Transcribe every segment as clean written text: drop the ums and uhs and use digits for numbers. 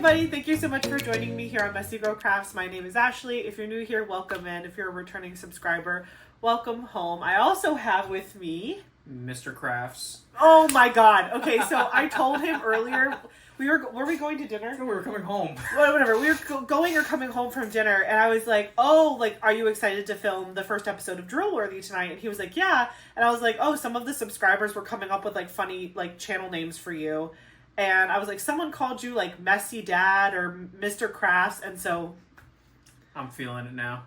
everybody. Thank you so much for joining me here on Messy Girl Crafts. My name is Ashley. If you're new here, welcome in. If you're a returning subscriber, welcome home. I also have with me... Mr. Crafts. Oh my god. Okay, so I told him earlier... Were we going to dinner? No, we were coming home. Whatever. We were going or coming home from dinner, and I was like, oh, like, are you excited to film the first episode of Drill Worthy tonight? And he was like, yeah. And I was like, oh, some of the subscribers were coming up with, like, funny, like, channel names for you. And I was like, someone called you, like, Messy Dad or Mr. Crafts, and so... I'm feeling it now.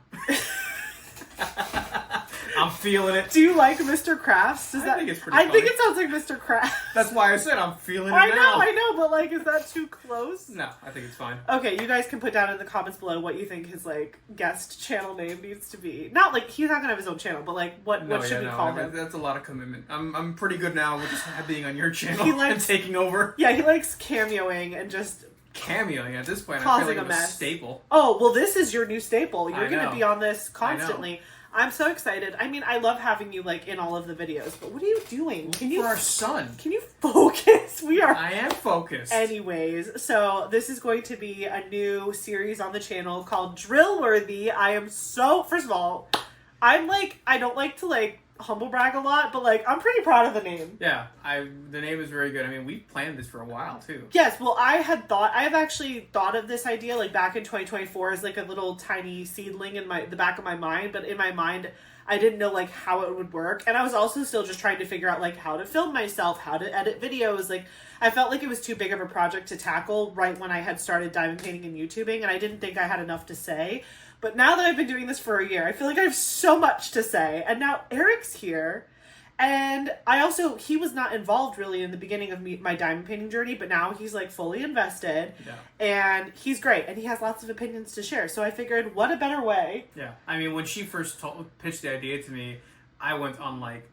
I'm feeling it. Do you like Mr. Crafts? I think it's pretty I funny. think it sounds like Mr. Crafts. That's why I said I'm feeling it I now. know, but, like, is that too close? No, I think it's fine. Okay, you guys can put down in the comments below what you think his, like, guest channel name needs to be. Not, like, he's not gonna have his own channel, but, like, what should we call him? That's a lot of commitment. I'm pretty good now with just being on your channel He likes, and taking over. Yeah, he likes cameoing and just... Cameoing at this point, causing I feel like a I'm mess. A staple. Oh, well, this is your new staple. You're I going to know. be on this constantly. I'm so excited. I mean, I love having you, like, in all of the videos, but what are you doing? For our son. Can you focus? I am focused. Anyways, so this is going to be a new series on the channel called Drill Worthy. I am so... First of all, I'm, like... I don't like to, like, humble brag a lot, but, like, I'm pretty proud of the name. Yeah, the name is very good. I mean, we planned this for a while, too. Yes, well, I have actually thought of this idea, like, back in 2024 as, like, a little tiny seedling in the back of my mind, but in my mind, I didn't know, like, how it would work, and I was also still just trying to figure out, like, how to film myself, how to edit videos, like, I felt like it was too big of a project to tackle right when I had started diamond painting and YouTubing, and I didn't think I had enough to say. But now that I've been doing this for a year, I feel like I have so much to say. And now Eric's here. And he was not involved really in the beginning of my diamond painting journey, but now he's like fully invested. Yeah. And he's great. And he has lots of opinions to share. So I figured, what a better way. Yeah. I mean, when she first pitched the idea to me, I went on like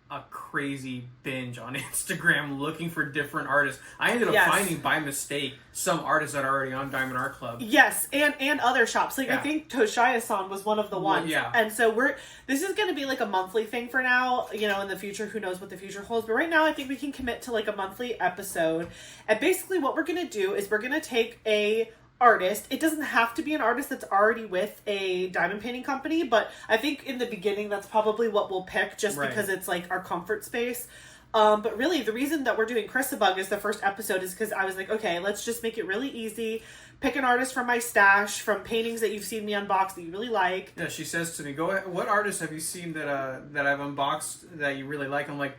a crazy binge on Instagram looking for different artists. I ended up finding by mistake some artists that are already on Diamond Art Club. Yes, and other shops. Like, I think Toshiya-san was one of the ones. Yeah. And so this is going to be like a monthly thing for now. You know, in the future, who knows what the future holds. But right now, I think we can commit to like a monthly episode. And basically what we're going to do is we're going to take a artist. It doesn't have to be an artist that's already with a diamond painting company, but I think in the beginning that's probably what we'll pick just because it's like our comfort space. But really the reason that we're doing ChrissaBug as the first episode is because I was like, okay, let's just make it really easy. Pick an artist from my stash, from paintings that you've seen me unbox that you really like. Yeah, she says to me, "Go ahead, what artist have you seen that I've unboxed that you really like?" I'm like,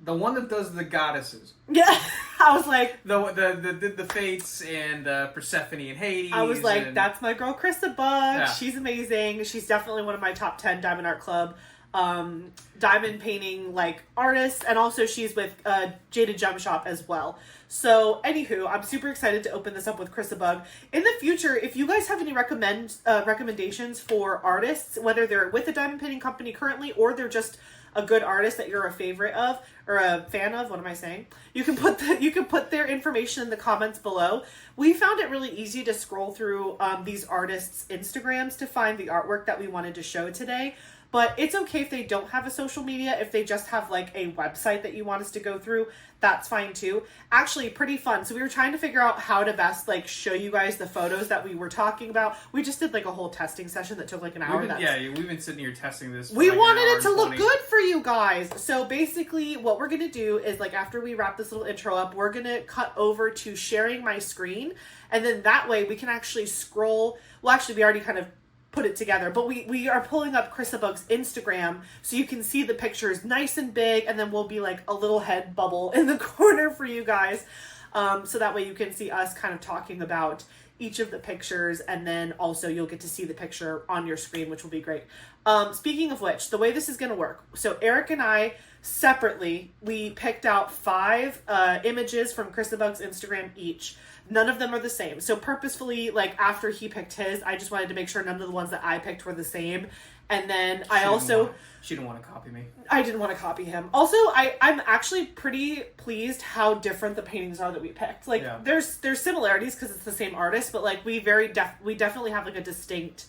the one that does the goddesses. Yeah, I was like... The Fates and Persephone and Hades. I was like, that's my girl ChrissaBug. Yeah. She's amazing. She's definitely one of my top 10 Diamond Art Club diamond painting like artists. And also she's with Jaded Gem Shop as well. So, anywho, I'm super excited to open this up with ChrissaBug. In the future, if you guys have any recommendations for artists, whether they're with a diamond painting company currently or they're just a good artist that you're a favorite of or a fan of, what am I saying? You can put their information in the comments below. We found it really easy to scroll through these artists' Instagrams to find the artwork that we wanted to show today. But it's okay if they don't have a social media, if they just have like a website that you want us to go through, that's fine too. Actually, pretty fun. So we were trying to figure out how to best like show you guys the photos that we were talking about. We just did like a whole testing session that took like an hour. We've been sitting here testing this. We wanted it to look good for you guys. So basically what we're going to do is like after we wrap this little intro up, we're going to cut over to sharing my screen. And then that way we can actually scroll. Well, actually we already kind of put it together, but we are pulling up ChrissaBug's Instagram so you can see the pictures nice and big, and then we'll be like a little head bubble in the corner for you guys, so that way you can see us kind of talking about each of the pictures, and then also you'll get to see the picture on your screen, which will be great. Speaking of which, the way this is going to work, so Eric and I separately, we picked out 5 images from ChrissaBug's Instagram each. None of them are the same. So purposefully, like after he picked his, I just wanted to make sure none of the ones that I picked were the same. And then she didn't want to copy me. I didn't want to copy him. Also, I'm actually pretty pleased how different the paintings are that we picked. Like there's similarities because it's the same artist, but like we definitely have like a distinct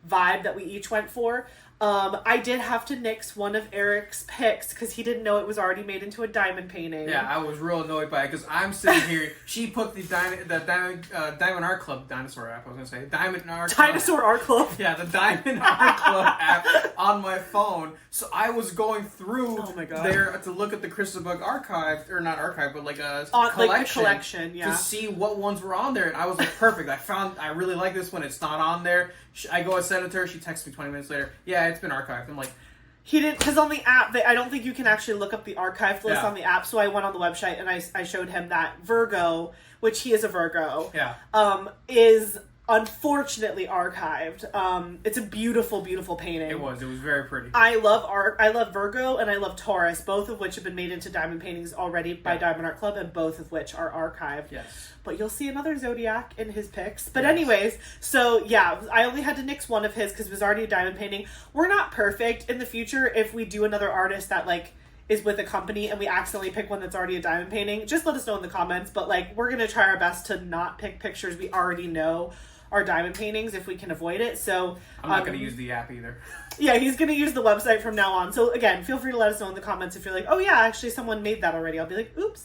vibe that we each went for. I did have to nix one of Eric's pics because he didn't know it was already made into a diamond painting. Yeah, I was real annoyed by it because I'm sitting here. She put the Diamond Art Club dinosaur app. I was gonna say Diamond Art Dinosaur Art Club. Yeah, the Diamond Art Club app on my phone. So I was going through there to look at the ChrissaBug archive, or not archive, but like a collection, yeah, to see what ones were on there. And I was like, perfect. I really like this one. It's not on there. I go and send it to her. She texts me 20 minutes later. Yeah, it's been archived. I'm like, he didn't, because on the app, I don't think you can actually look up the archived list on the app. So I went on the website and I showed him that Virgo, which he is a Virgo, is unfortunately archived. It's a beautiful, beautiful painting. It was very pretty. I love art. I love Virgo and I love Taurus, both of which have been made into diamond paintings already by Diamond Art Club, and both of which are archived. Yes. But you'll see another zodiac in his pics. But anyways, so yeah, I only had to nix one of his because it was already a diamond painting. We're not perfect. In the future, if we do another artist that like is with a company and we accidentally pick one that's already a diamond painting, just let us know in the comments. But like, we're gonna try our best to not pick pictures we already know are diamond paintings if we can avoid it. So I'm not going to use the app either. Yeah, he's going to use the website from now on. So again, feel free to let us know in the comments if you're like, oh yeah, actually someone made that already. I'll be like, oops.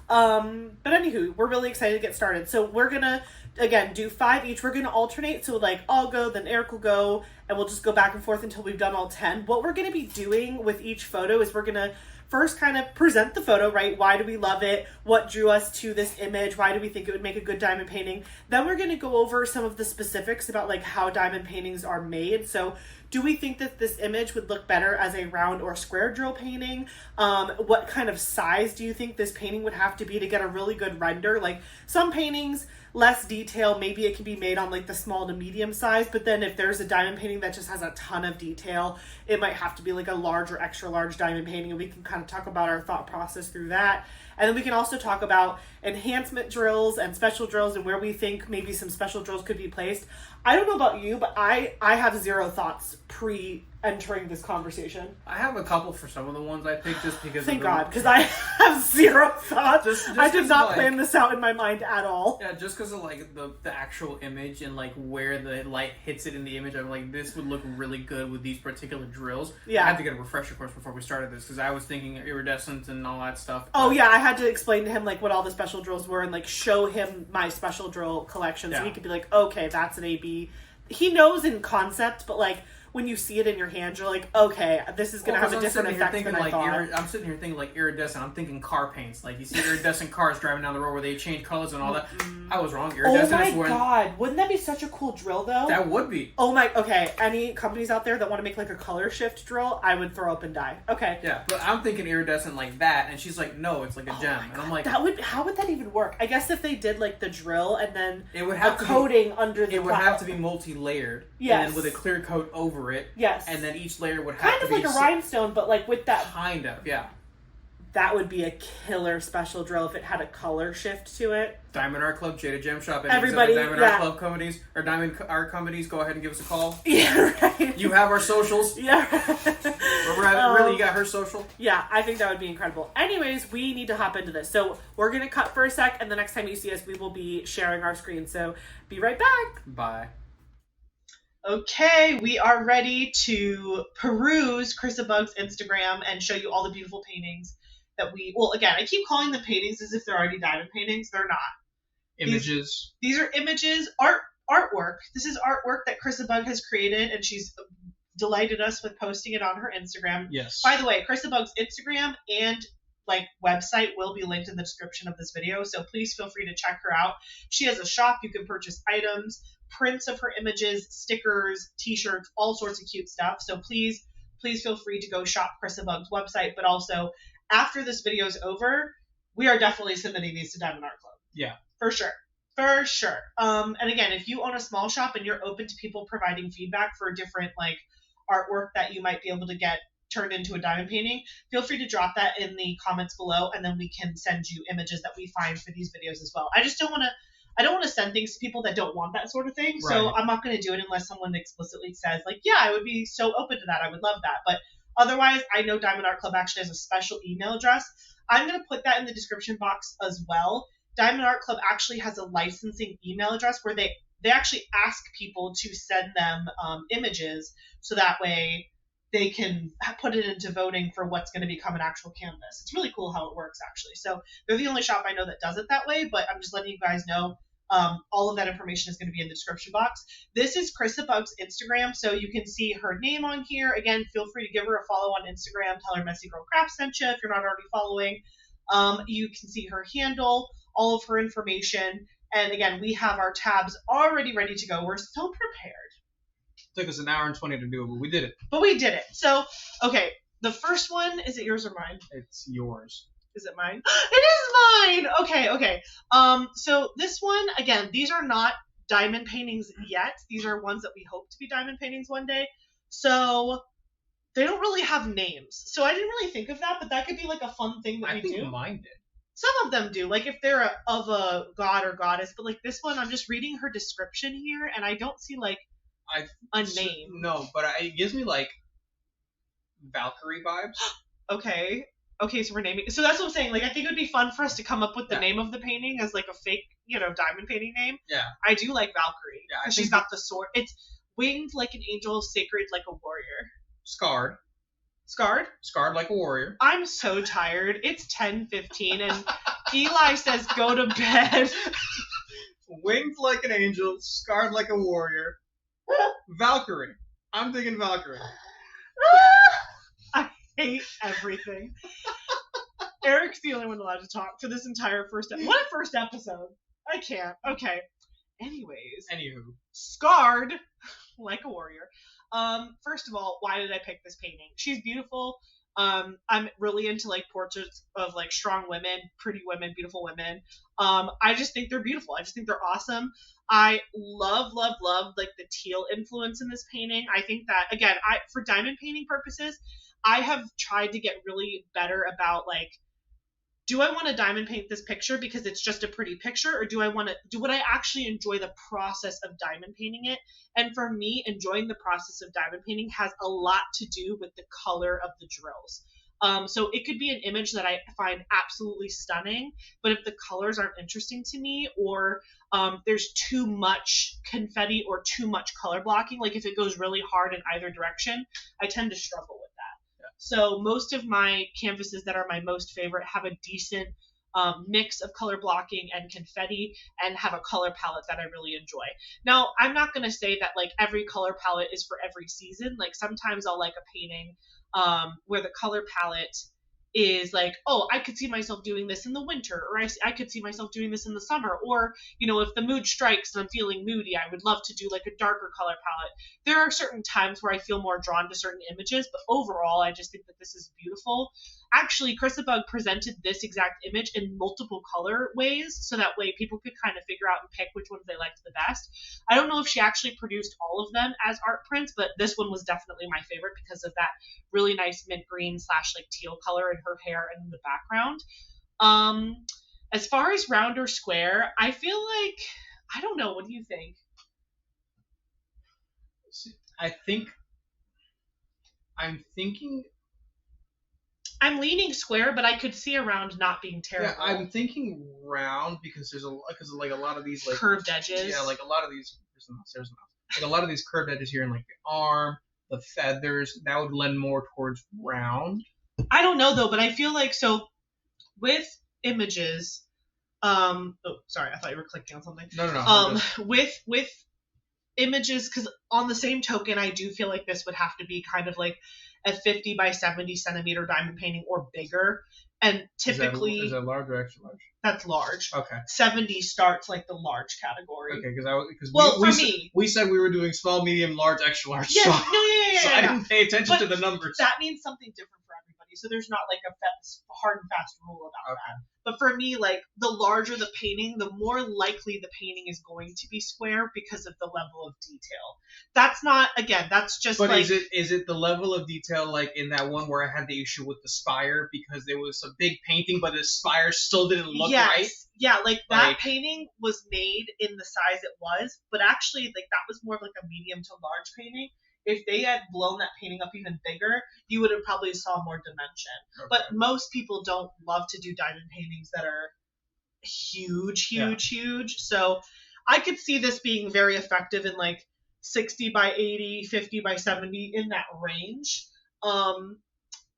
But anywho, we're really excited to get started. So we're going to, again, do 5 each. We're going to alternate. So like I'll go, then Eric will go, and we'll just go back and forth until we've done all 10. What we're going to be doing with each photo is we're going to first kind of present the photo, right? Why do we love it? What drew us to this image? Why do we think it would make a good diamond painting? Then we're going to go over some of the specifics about like how diamond paintings are made. So do we think that this image would look better as a round or square drill painting? What kind of size do you think this painting would have to be to get a really good render? Like some paintings, less detail, maybe it can be made on like the small to medium size, but then if there's a diamond painting that just has a ton of detail, it might have to be like a large or extra large diamond painting, and we can kind of talk about our thought process through that. And then we can also talk about enhancement drills and special drills and where we think maybe some special drills could be placed. I don't know about you, but I have zero thoughts pre-entering this conversation. I have a couple for some of the ones I picked just because Thank God, because I have zero thoughts. Just I did not plan this out in my mind at all. Yeah, just because of like the actual image and like where the light hits it in the image, I'm like, this would look really good with these particular drills. Yeah. I had to get a refresher course before we started this because I was thinking iridescent and all that stuff. Oh yeah, I had to explain to him like what all the special drills were and like show him my special drill collection so he could be like, okay, that's an AB. He knows in concept, but like when you see it in your hand, you're like, okay, this is gonna have a different effect than I thought. I'm sitting here thinking like iridescent. I'm thinking car paints. Like you see iridescent cars driving down the road where they change colors and all that. I was wrong. Iridescent oh my God, wouldn't that be such a cool drill though? That would be. Oh my. Okay, any companies out there that want to make like a color shift drill, I would throw up and die. Okay. Yeah, but I'm thinking iridescent like that, and she's like, no, it's like a gem, and I'm like, how would that even work? I guess if they did like the drill and then it would have a coating under the. It would have to be multi-layered. Yes. And then with a clear coat over it. Yes. And then each layer would have kind of to be like a rhinestone, but like with that. Kind of, yeah. That would be a killer special drill if it had a color shift to it. Diamond Art Club, Jada Gem Shop, and everybody, Diamond Art Club companies or Diamond Art companies, go ahead and give us a call. Yeah, right. You have our socials. Yeah. Really, you got her social? Yeah, I think that would be incredible. Anyways, we need to hop into this. So we're going to cut for a sec, and the next time you see us, we will be sharing our screen. So be right back. Bye. Okay, we are ready to peruse ChrissaBug's Instagram and show you all the beautiful paintings that again, I keep calling them paintings as if they're already diamond paintings. They're not. Images. These are images, artwork. This is artwork that ChrissaBug has created, and she's delighted us with posting it on her Instagram. Yes. By the way, ChrissaBug's Instagram and website will be linked in the description of this video, so please feel free to check her out. She has a shop. You can purchase items, prints of her images, stickers, t-shirts, all sorts of cute stuff. So please feel free to go shop ChrissaBug's website, but also after this video is over, we are definitely submitting these to Diamond Art Club. Yeah. For sure. For sure. And again, if you own a small shop and you're open to people providing feedback for different artwork that you might be able to get turned into a diamond painting, feel free to drop that in the comments below, and then we can send you images that we find for these videos as well. I don't want to send things to people that don't want that sort of thing. Right. So I'm not going to do it unless someone explicitly says yeah, I would be so open to that. I would love that. But otherwise, I know Diamond Art Club actually has a special email address. I'm going to put that in the description box as well. Diamond Art Club actually has a licensing email address where they actually ask people to send them images, so that way they can put it into voting for what's going to become an actual canvas. It's really cool how it works, actually. So they're the only shop I know that does it that way, but I'm just letting you guys know. All of that information is going to be in the description box. This is ChrissaBug's Instagram, so you can see her name on here. Again, feel free to give her a follow on Instagram. Tell her Messy Girl Craft sent you if you're not already following. You can see her handle, all of her information. And again, we have our tabs already ready to go. We're so prepared. It took us an hour and 20 to do it, but we did it. So, okay, the first one, is it yours or mine? It's yours. Is it mine? It is mine! Okay. So this one, again, these are not diamond paintings yet. These are ones that we hope to be diamond paintings one day. So they don't really have names. So I didn't really think of that, but that could be like a fun thing that we do. I think mine did. Some of them do, like if they're of a god or goddess, but like this one, I'm just reading her description here, and I don't see like a name. No, but it gives me like Valkyrie vibes. Okay, so we're naming. So that's what I'm saying. Like, I think it would be fun for us to come up with the name of the painting as like a fake, diamond painting name. Yeah. I do like Valkyrie. Yeah, she's got the sword. It's winged like an angel, sacred like a warrior. Scarred like a warrior. I'm so tired. It's 10:15 and Eli says go to bed. Winged like an angel, scarred like a warrior. Valkyrie. I'm thinking Valkyrie. I hate everything. Eric's the only one allowed to talk for this entire first episode. What a first episode. I can't. Okay. Anywho. Scarred like a warrior. First of all, why did I pick this painting? She's beautiful. I'm really into like portraits of like strong women, pretty women, beautiful women. I just think they're beautiful. I just think they're awesome. I love like the teal influence in this painting. I think that, again, for diamond painting purposes, I have tried to get really better about like, do I want to diamond paint this picture because it's just a pretty picture, or would I actually enjoy the process of diamond painting it? And for me, enjoying the process of diamond painting has a lot to do with the color of the drills. So it could be an image that I find absolutely stunning, but if the colors aren't interesting to me, or there's too much confetti or too much color blocking, like if it goes really hard in either direction, I tend to struggle with that. So most of my canvases that are my most favorite have a decent mix of color blocking and confetti, and have a color palette that I really enjoy. Now, I'm not going to say that like every color palette is for every season. Like sometimes I'll like a painting where the color palette is like, oh, I could see myself doing this in the winter, or I could see myself doing this in the summer, or, if the mood strikes and I'm feeling moody, I would love to do like a darker color palette. There are certain times where I feel more drawn to certain images, but overall, I just think that this is beautiful. Actually, ChrissaBug presented this exact image in multiple color ways, so that way people could kind of figure out and pick which ones they liked the best. I don't know if she actually produced all of them as art prints, but this one was definitely my favorite because of that really nice mint green / like teal color in her hair and in the background. As far as round or square, I feel like, I don't know, what do you think? I'm leaning square, but I could see a round not being terrible. Yeah, I'm thinking round because there's a lot of these like curved edges. Yeah, like a lot of these. There's like a lot of these curved edges here in like the arm, the feathers. That would lend more towards round. I don't know though, but I feel like with images. Oh, sorry, I thought you were clicking on something. No. With images, because on the same token, I do feel like this would have to be kind of like a 50 by 70 centimeter diamond painting or bigger. And typically... Is that large or extra large? That's large. Okay. 70 starts like the large category. Okay, because we said we were doing small, medium, large, extra large. Yeah, so, yeah. So I didn't pay attention to the numbers. That means something different for everybody. So there's not like a hard and fast rule about that. But for me, like, the larger the painting, the more likely the painting is going to be square because of the level of detail. That's not, again, that's just but like... But is it the level of detail, like, in that one where I had the issue with the spire because there was a big painting, but the spire still didn't look right? Yeah, like, that painting was made in the size it was, but actually, like, that was more of, like, a medium to large painting. If they had blown that painting up even bigger, you would have probably saw more dimension. Okay. But most people don't love to do diamond paintings that are huge. So I could see this being very effective in like 60 by 80, 50 by 70, in that range.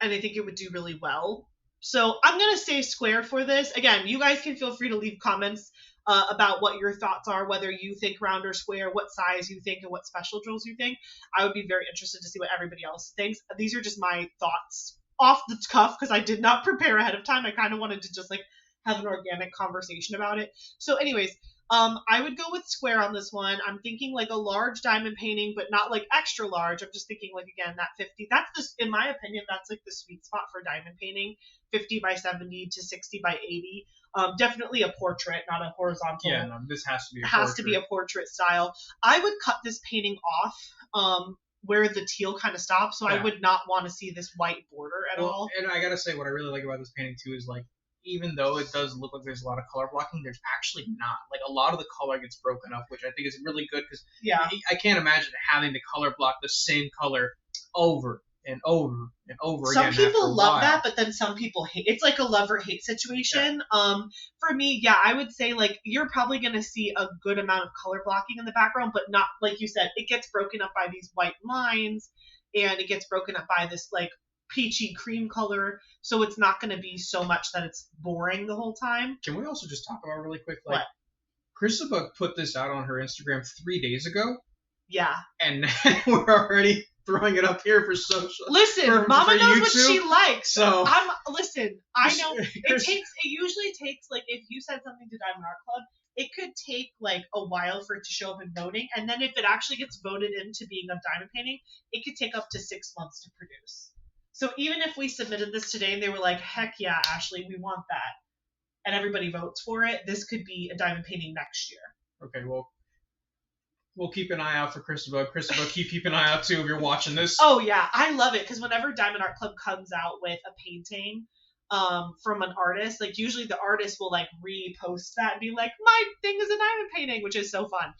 And I think it would do really well. So I'm going to say square for this. Again, you guys can feel free to leave comments about what your thoughts are, whether you think round or square, what size you think, and what special drills you think. I would be very interested to see what everybody else thinks. These are just my thoughts off the cuff because I did not prepare ahead of time. I kind of wanted to just like have an organic conversation about it. So anyways, I would go with square on this one. I'm thinking like a large diamond painting, but not like extra large. I'm just thinking like, again, that 50, that's this, in my opinion, that's like the sweet spot for diamond painting, 50 by 70 to 60 by 80. Definitely a portrait, not a horizontal. Yeah, no, this has to be a portrait. portrait. Has to be a portrait style. I would cut this painting off, where the teal kind of stops. So I would not want to see this white border at all. And I gotta say, what I really like about this painting too is like, even though it does look like there's a lot of color blocking, there's actually not. Like, a lot of the color gets broken up, which I think is really good because I can't imagine having to color block the same color over and over and over again. Some people love that, but then some people hate. It's like a love or hate situation. Yeah. For me, I would say like you're probably going to see a good amount of color blocking in the background, but not, like you said, it gets broken up by these white lines and it gets broken up by this like peachy cream color, so it's not going to be so much that it's boring the whole time. Can we also just talk about really quick, like, what? ChrissaBug put this out on her Instagram 3 days ago. Yeah. And we're already throwing it up here for social. Listen, Mama knows YouTube. What she likes. So I know it usually takes like, if you said something to Diamond Art Club, it could take like a while for it to show up in voting, and then if it actually gets voted into being a diamond painting, it could take up to 6 months to produce. So even if we submitted this today and they were like, heck yeah, Ashley, we want that, and everybody votes for it, this could be a diamond painting next year. Okay, well, we'll keep an eye out for ChrissaBug. ChrissaBug, keep an eye out too if you're watching this. Oh yeah, I love it because whenever Diamond Art Club comes out with a painting from an artist, like usually the artist will like repost that and be like, my thing is a diamond painting, which is so fun.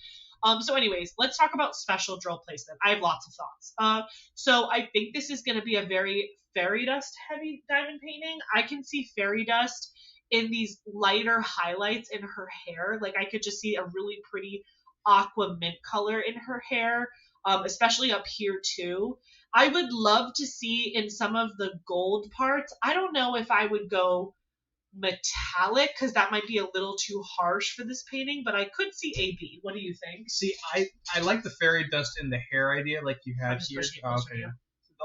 So anyways, let's talk about special drill placement. I have lots of thoughts. So I think this is going to be a very fairy dust heavy diamond painting. I can see fairy dust in these lighter highlights in her hair. Like I could just see a really pretty aqua mint color in her hair, especially up here too. I would love to see in some of the gold parts. I don't know if I would go metallic because that might be a little too harsh for this painting, but I could see AB. What do you think? See, I like the fairy dust in the hair idea, like you had here. Okay.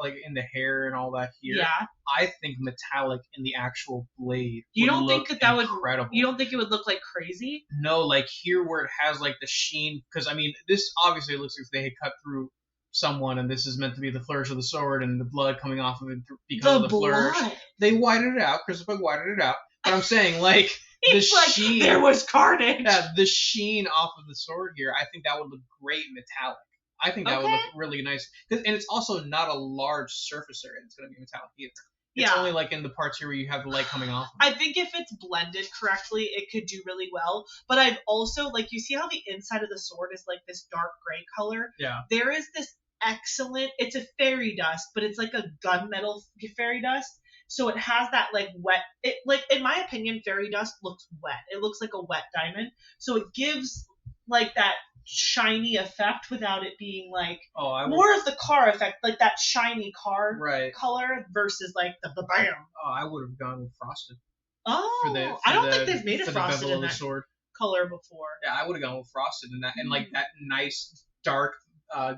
Like in the hair and all that here. Yeah. I think metallic in the actual blade. You don't think that would incredible. You don't think it would look like crazy? No, like here where it has like the sheen, because I mean this obviously looks like they had cut through someone, and this is meant to be the flourish of the sword and the blood coming off of it because of the flourish. They whited it out. ChrissaBug whited it out. But I'm saying, like, the sheen. There was carnage. Yeah, the sheen off of the sword here, I think that would look great metallic. I think that would look really nice. And it's also not a large surface area that's going to be metallic either. It's only like in the parts here where you have the light coming off. I think if it's blended correctly, it could do really well. But I've also, like, you see how the inside of the sword is like this dark gray color? Yeah. There is this excellent, it's a fairy dust, but it's like a gunmetal fairy dust. So it has that like wet, it like in my opinion, fairy dust looks wet. It looks like a wet diamond. So it gives like that shiny effect without it being like more of the car effect, like that shiny car color versus like the bam. Oh, I would have gone with frosted. Oh, I don't think they've made a frosted in that sword color before. Yeah, I would have gone with frosted in that, and like that nice dark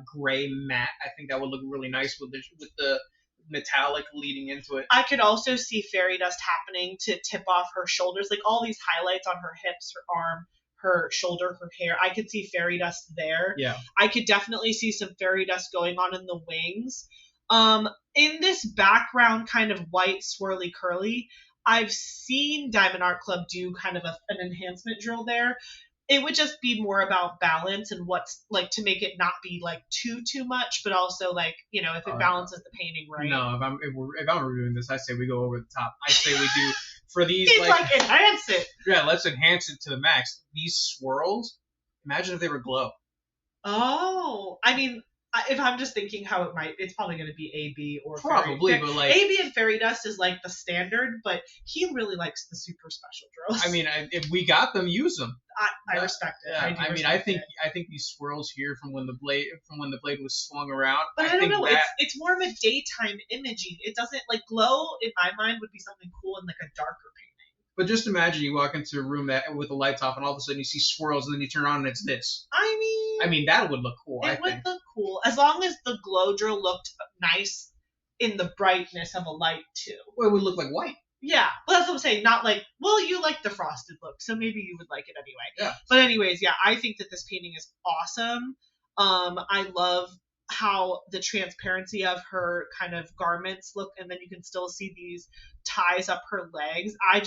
gray matte. I think that would look really nice with the metallic leading into it. I could also see fairy dust happening to tip off her shoulders, like all these highlights on her hips, her arm, her shoulder, her hair. I could see fairy dust there. Yeah. I could definitely see some fairy dust going on in the wings. In this background kind of white swirly curly, I've seen Diamond Art Club do kind of an enhancement drill there. It would just be more about balance and what's like to make it not be like too much, but also like, you know, if it balances the painting right. No, if I'm reviewing this, I say we go over the top. I say we do for these. He's like enhance it. Yeah, let's enhance it to the max. These swirls, imagine if they were glow. Oh, I mean, if I'm just thinking how it's probably going to be AB or probably, but like AB and fairy dust is like the standard, but he really likes the super special drills. I mean, if we got them, use them. I respect it. Yeah, I think these swirls here from when the blade was swung around. But I don't know. It's more of a daytime imaging. It doesn't like glow. In my mind, would be something cool in like a darker painting. But just imagine you walk into a room with the lights off, and all of a sudden you see swirls, and then you turn on and it's this. I mean that would look cool. It would look cool as long as the glow drill looked nice in the brightness of a light too. Well, it would look like white. Yeah, well, that's what I'm saying. Not like, well, you like the frosted look, so maybe you would like it anyway. Yeah. But anyways, yeah, I think that this painting is awesome. I love how the transparency of her kind of garments look, and then you can still see these ties up her legs. I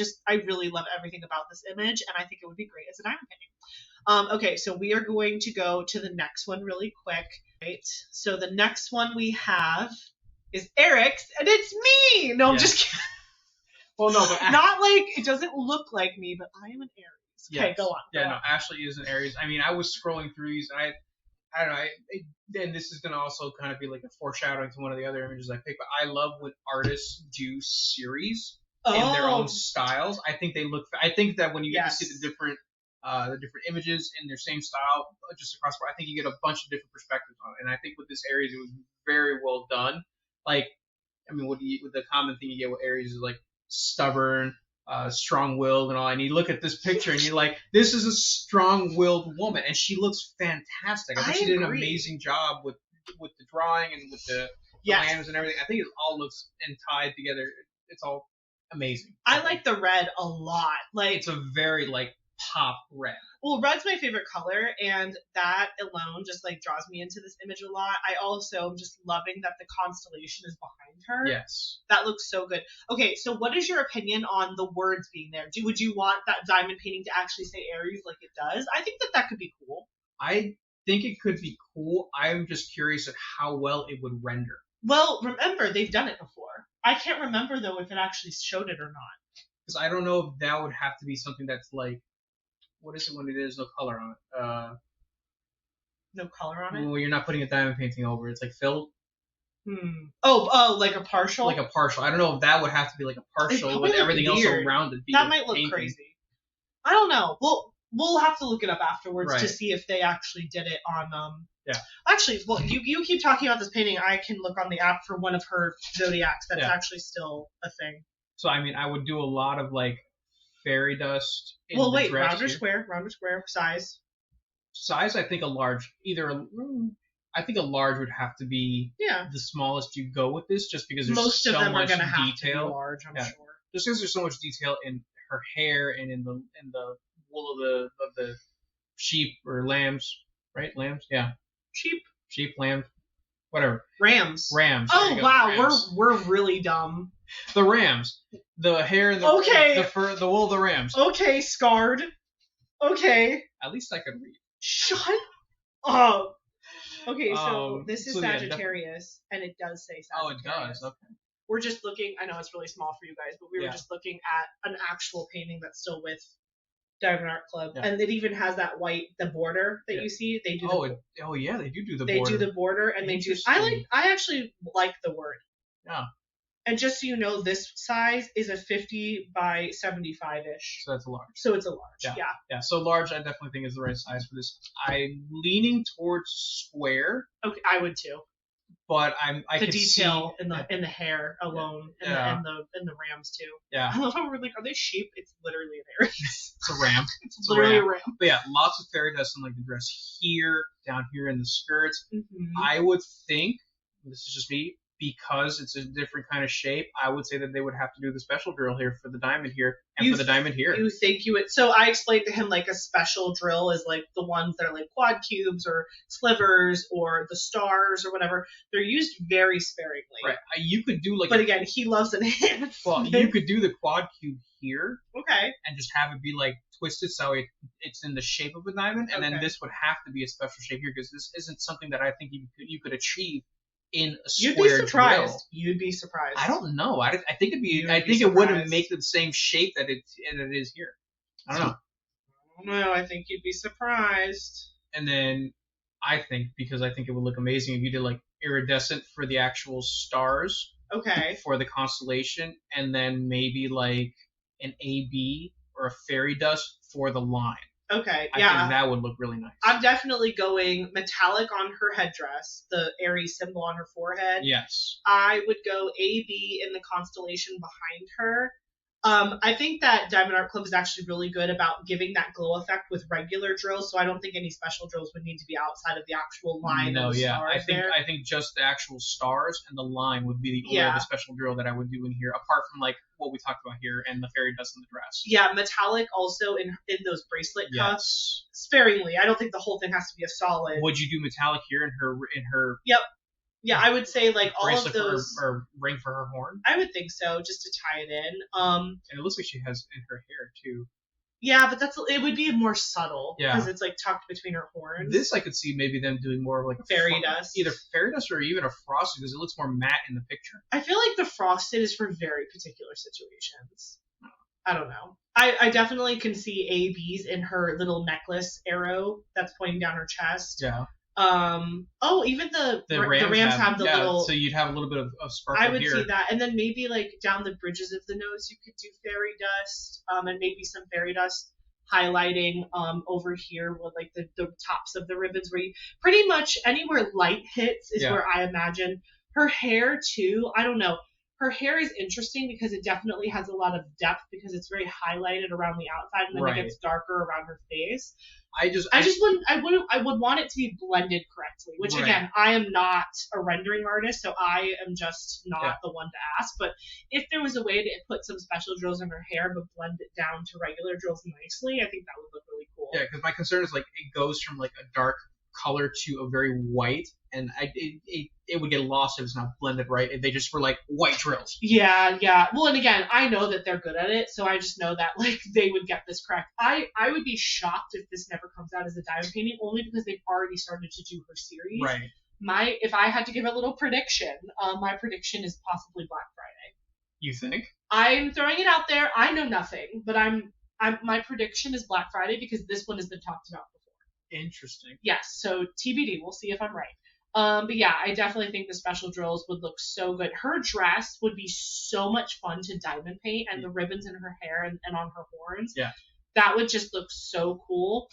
really love everything about this image, and I think it would be great as a diamond painting. Okay, so we are going to go to the next one really quick. Right. So the next one we have is Eric's, and it's me. No, I'm just kidding. Well, no, but not like it doesn't look like me, but I am an Aries. Okay, go on. Yeah, no, Ashley is an Aries. I mean, I was scrolling through these, and I don't know. And this is gonna also kind of be like a foreshadowing to one of the other images I picked. But I love when artists do series in their own styles. I think they look. I think that when you get to see the different images in their same style just across the board, I think you get a bunch of different perspectives on it. And I think with this Aries, it was very well done. Like, I mean, with the common thing you get with Aries is like stubborn, strong-willed, and all. And you look at this picture, and you're like, this is a strong-willed woman, and she looks fantastic. I think she did an amazing job with the drawing and with the lambs and everything. I think it all looks and tied together. It's all amazing. I like the red a lot. Like, it's a very like pop red. Well, red's my favorite color, and that alone just like draws me into this image a lot. I also am just loving that the constellation is behind her. Yes. That looks so good. Okay, so what is your opinion on the words being there? Would you want that diamond painting to actually say Aries like it does? I think that could be cool. I think it could be cool. I'm just curious at how well it would render. Well, remember, they've done it before. I can't remember, though, if it actually showed it or not. Because I don't know if that would have to be something that's like, what is it when there's no color on it? No color on it? Well, you're not putting a diamond painting over. It's like filled. Oh, like a partial? Like a partial. I don't know if that would have to be like a partial with everything else around it. That might look crazy. I don't know. We'll have to look it up afterwards to see if they actually did it on Actually, well, you keep talking about this painting. I can look on the app for one of her zodiacs that's actually still a thing. So I mean, I would do a lot of like fairy dust. Well, wait, round or square, size. Size, I think a large. I think a large would have to be the smallest you go with this, just because there's most so of them much are gonna detail. Have to be large, I'm sure. Just because there's so much detail in her hair and in the wool of the sheep or lambs, right? Lambs, yeah. Sheep, lambs, whatever. Rams. Oh wow, rams. we're really dumb. The rams, the hair and the fur, the wool of the rams. Okay, scarred. Okay. At least I could read. Shut up. Okay, so this is Sagittarius, and it does say Sagittarius. Oh, it does. Okay. We're just looking. I know it's really small for you guys, but we were just looking at an actual painting that's still with Diamond Art Club, and it even has that the border that you see. They do. They do the border. They do the border, and they do. I actually like the word. Yeah. And just so you know, this size is a 50 by 75-ish. So that's a large. So it's a large. Yeah. So large, I definitely think is the right size for this. I'm leaning towards square. Okay, I would too. But I can detail see, in the hair alone, and the rams too. Yeah. I love how we're like, are they sheep? It's literally an Aries. It's a ram. It's literally a ram. But yeah, lots of fairy dust in like the dress here, down here in the skirts. Mm-hmm. I would think, this is just me, because it's a different kind of shape, I would say that they would have to do the special drill here for the diamond here and for the diamond here. You think you would? So I explained to him like a special drill is like the ones that are like quad cubes or slivers or the stars or whatever. They're used very sparingly. Right. You could do like. But again, he loves an enhancement. Well, you could do the quad cube here. Okay. And just have it be like twisted so it's in the shape of a diamond, and then this would have to be a special shape here because this isn't something that I think you could achieve in a square You'd be surprised. drill. You'd be surprised. I don't know. I think it'd be. I think it wouldn't make the same shape that it is here. I don't know. No, I think you'd be surprised. And then I think, because I think it would look amazing if you did like iridescent for the actual stars. Okay. For the constellation, and then maybe like an AB or a fairy dust for the line. Okay, I think that would look really nice. I'm definitely going metallic on her headdress, the Aries symbol on her forehead. Yes. I would go AB in the constellation behind her. I think that Diamond Art Club is actually really good about giving that glow effect with regular drills, so I don't think any special drills would need to be outside of the actual line of the stars I think just the actual stars and the line would be the order of the special drill that I would do in here, apart from like what we talked about here and the fairy dust in the dress. Yeah, metallic also in those bracelet cuffs. Sparingly. I don't think the whole thing has to be a solid. Would you do metallic here in her Yep. Yeah, I would say like all of those or ring for her horn. I would think so, just to tie it in. And it looks like she has in her hair too. Yeah, but it would be more subtle because it's like tucked between her horns. This I could see maybe them doing more of like a fairy dust, either fairy dust or even a frosted, because it looks more matte in the picture. I feel like the frosted is for very particular situations. I don't know. I definitely can see ABs in her little necklace arrow that's pointing down her chest. Yeah. Even the Rams have the little. So you'd have a little bit of sparkle I would here. see that, and then maybe like down the bridges of the nose, you could do fairy dust, and maybe some fairy dust highlighting over here with like the tops of the ribbons, where you pretty much anywhere light hits is where I imagine her hair too. I don't know. Her hair is interesting because it definitely has a lot of depth because it's very highlighted around the outside and then it gets darker around her face. I would want it to be blended correctly, which again, I am not a rendering artist, so I am just not the one to ask. But if there was a way to put some special drills in her hair but blend it down to regular drills nicely, I think that would look really cool. Yeah, because my concern is like it goes from like a dark color to a very white, and it would get lost if it's not blended right. If they just were like white drills. Yeah. Well, and again, I know that they're good at it, so I just know that like they would get this correct. I would be shocked if this never comes out as a diamond painting, only because they've already started to do her series. Right. If I had to give a little prediction, my prediction is possibly Black Friday. You think? I'm throwing it out there. I know nothing, but my prediction is Black Friday because this one has been talked about before. Interesting. Yes, so TBD. We'll see if I'm right. But yeah, I definitely think the special drills would look so good. Her dress would be so much fun to diamond paint, and the ribbons in her hair and on her horns. Yeah. That would just look so cool.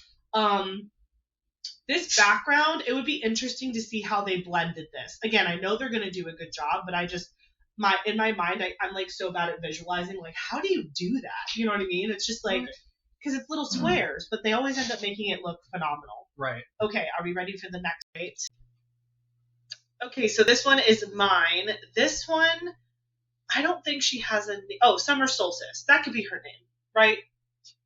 This background, it would be interesting to see how they blended this. Again, I know they're going to do a good job, but in my mind, I'm like so bad at visualizing, like, how do you do that? You know what I mean? It's just like, because it's little squares, but they always end up making it look phenomenal. Right. Okay, are we ready for the next date? Okay, so this one is mine. This one, I don't think she has a name. Oh, Summer Solstice. That could be her name, right?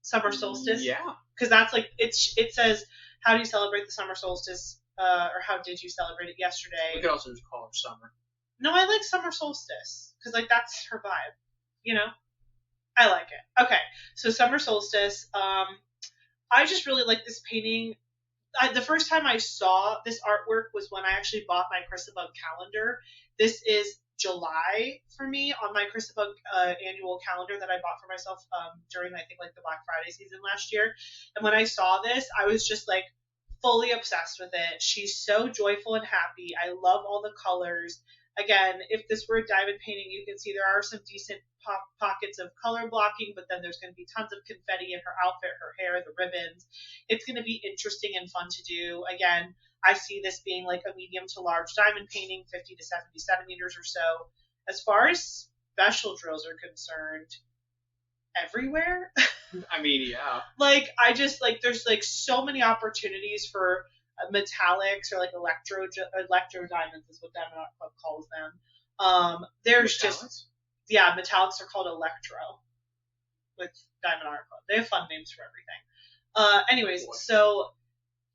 Summer Solstice? Yeah. Because that's like, it says, how do you celebrate the Summer Solstice? Or how did you celebrate it yesterday? We could also just call her Summer. No, I like Summer Solstice. Because, like, that's her vibe. You know? I like it. Okay, so Summer Solstice. I just really like this painting. The first time I saw this artwork was when I actually bought my ChrissaBug calendar. This is July for me on my ChrissaBug annual calendar that I bought for myself during, I think, like the Black Friday season last year. And when I saw this, I was just like fully obsessed with it. She's so joyful and happy. I love all the colors. Again, if this were a diamond painting, you can see there are some decent pockets of color blocking, but then there's going to be tons of confetti in her outfit, her hair, the ribbons. It's going to be interesting and fun to do. Again, I see this being like a medium to large diamond painting, 50 to 70 centimeters or so. As far as special drills are concerned, everywhere. I mean, yeah. Like, there's like so many opportunities for metallics or like electro diamonds is what Diamond Art Club calls them. There's metallics? Metallics are called electro with Diamond Art Club. They have fun names for everything. Anyways, so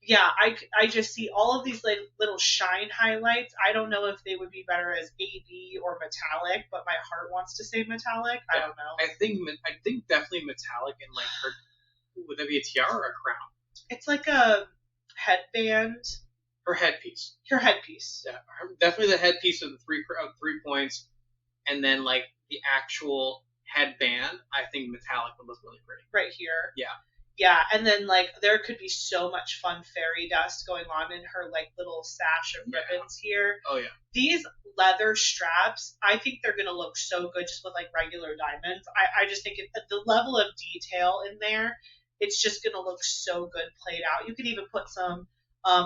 yeah, I just see all of these like little shine highlights. I don't know if they would be better as AB or metallic, but my heart wants to say metallic. I don't know. I think definitely metallic in like her. Would that be a tiara or a crown? It's like a headband. Her headpiece. Her headpiece. Yeah, definitely the headpiece of the 3 points, and then like the actual headband. I think metallic would look really pretty. Right here. Yeah. Yeah, and then like there could be so much fun fairy dust going on in her like little sash of ribbons here. Oh yeah. These leather straps, I think they're gonna look so good just with like regular diamonds. I just think at the level of detail in there, it's just gonna look so good played out. You could even put some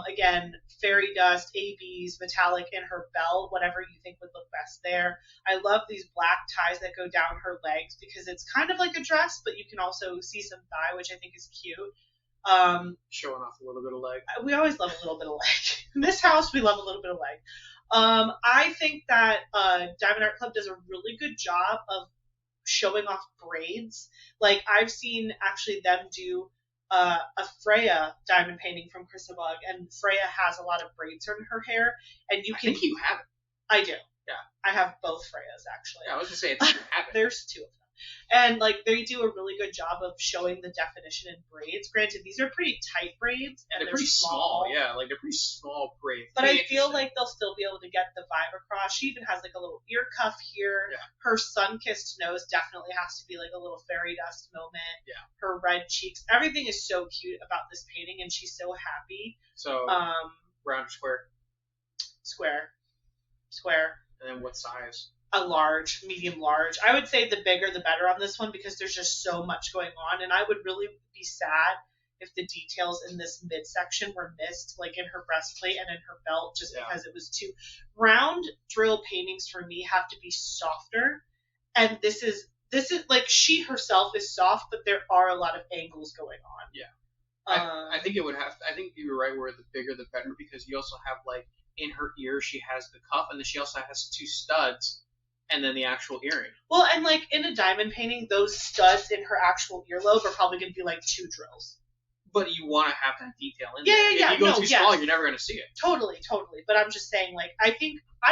again, fairy dust, ABs, metallic in her belt, whatever you think would look best there. I love these black ties that go down her legs because it's kind of like a dress, but you can also see some thigh, which I think is cute. Showing off a little bit of leg. We always love a little bit of leg. In this house, we love a little bit of leg. I think that Diamond Art Club does a really good job of showing off braids. Like I've seen actually them do a Freya diamond painting from ChrissaBug, and Freya has a lot of braids in her hair, and you can. I think you have it. I do. Yeah. I have both Freyas actually. Yeah, I was gonna say it's you have it. There's two of them. And like they do a really good job of showing the definition in braids. Granted, these are pretty tight braids and they're pretty small. Yeah, like they're pretty small braids. But I feel like they'll still be able to get the vibe across. She even has like a little ear cuff here. Yeah. Her sun-kissed nose definitely has to be like a little fairy dust moment. Yeah. Her red cheeks. Everything is so cute about this painting, and she's so happy. So round or square? Square. And then what size? A large, medium large. I would say the bigger the better on this one because there's just so much going on, and I would really be sad if the details in this midsection were missed, like in her breastplate and in her belt, just because it was too round. Drill paintings for me have to be softer, and this is like she herself is soft, but there are a lot of angles going on. Yeah, I think it would have. I think you were right where the bigger the better, because you also have like in her ear she has the cuff, and then she also has two studs. And then the actual earring. Well, and like in a diamond painting, those studs in her actual earlobe are probably going to be like 2 drills. But you want to have that detail in there. Yeah. If you go too small, you're never going to see it. Totally. But I'm just saying, like, I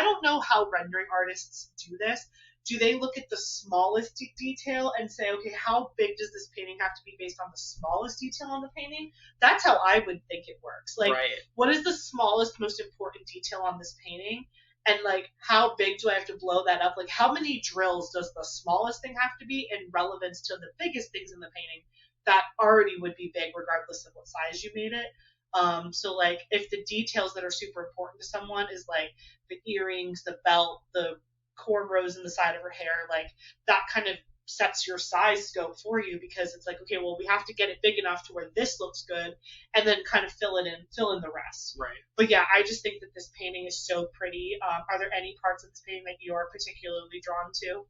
don't know how rendering artists do this. Do they look at the smallest detail and say, okay, how big does this painting have to be based on the smallest detail on the painting? That's how I would think it works. Like, What is the smallest, most important detail on this painting? And, like, how big do I have to blow that up? Like, how many drills does the smallest thing have to be in relevance to the biggest things in the painting that already would be big regardless of what size you made it? So, like, if the details that are super important to someone is, like, the earrings, the belt, the cornrows in the side of her hair, like, that kind of sets your size scope for you because it's like, okay, well, we have to get it big enough to where this looks good and then kind of fill in the rest. Right. But yeah, I just think that this painting is so pretty. Are there any parts of this painting that you are particularly drawn to?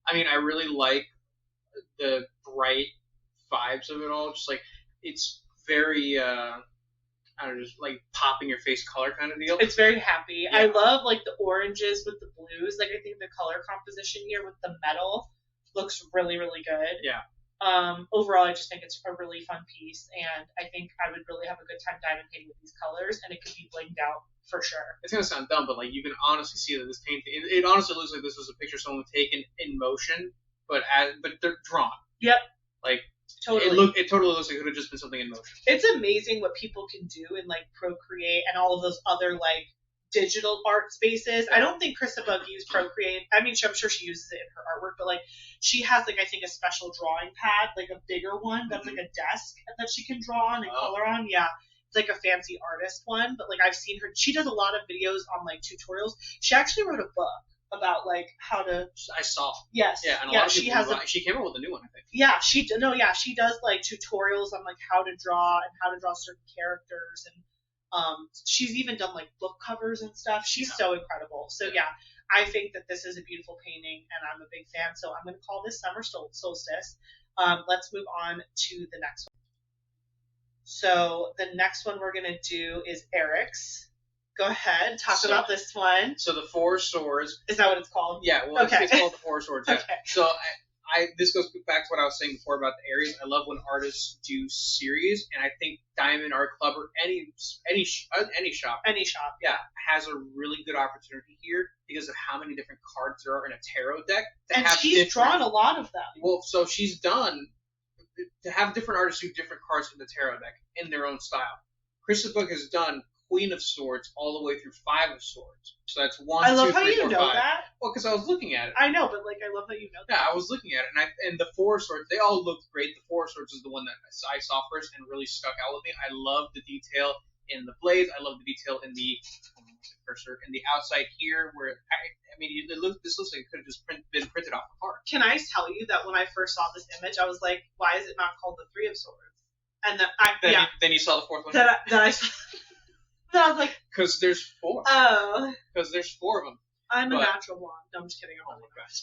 I mean, I really like the bright vibes of it all. Just like, it's very, I don't know, just like pop in your face color kind of deal. It's very happy. Yeah. I love like the oranges with the blues. Like I think the color composition here with the metal looks really, really good. Yeah. Overall, I just think it's a really fun piece, and I think I would really have a good time diamond painting with these colors, and it could be blinged out for sure. It's gonna sound dumb, but like you can honestly see that this painting, it honestly looks like this was a picture someone taken in motion, but they're drawn. Yep. Like totally. It totally looks like it could have just been something in motion. It's amazing what people can do in like Procreate and all of those other like digital art spaces. I don't think ChrissaBug used Procreate. I mean, I'm sure she uses it in her artwork, but like she has like I think a special drawing pad, like a bigger one that's like a desk that she can draw on and color on. Yeah, it's like a fancy artist one. But like I've seen her. She does a lot of videos on like tutorials. She actually wrote a book about like how to. I saw. Yes. Yeah, and a lot of people she came up with a new one, I think. Yeah, she does like tutorials on like how to draw and how to draw certain characters and. She's even done like book covers and stuff. She's so incredible. So yeah, I think that this is a beautiful painting and I'm a big fan. So I'm going to call this Summer Solstice. Let's move on to the next one. So the next one we're going to do is Eric's. Go ahead, talk about this one. So the Four Swords. Is that what it's called? Yeah, well, okay. It's called the Four Swords. Yeah. Okay. So this goes back to what I was saying before about the Aries. I love when artists do series, and I think Diamond Art Club or any shop, yeah, has a really good opportunity here because of how many different cards there are in a tarot deck. And she's drawn a lot of them. Well, so she's done to have different artists do different cards in the tarot deck in their own style. ChrissaBug has done Queen of Swords all the way through 5 of Swords. So that's 1, I love 2, how 3, you 4, know 5. that. Well, because I was looking at it. I know, but like I love that you know that. Yeah, I was looking at it, and the 4 of Swords, they all looked great. The 4 of Swords is the one that I saw first and really stuck out with me. I love the detail in the blades. I love the detail in the cursor in the outside here, where I mean, this looks like it could have just been printed off the card. Can I tell you that when I first saw this image, I was like, why is it not called the 3 of Swords? And Then you saw the 4th one. Then I saw. Then I was like, because there's 4. Oh. Because there's 4 of them. I'm a natural blonde. No, I'm just kidding. Oh my gosh.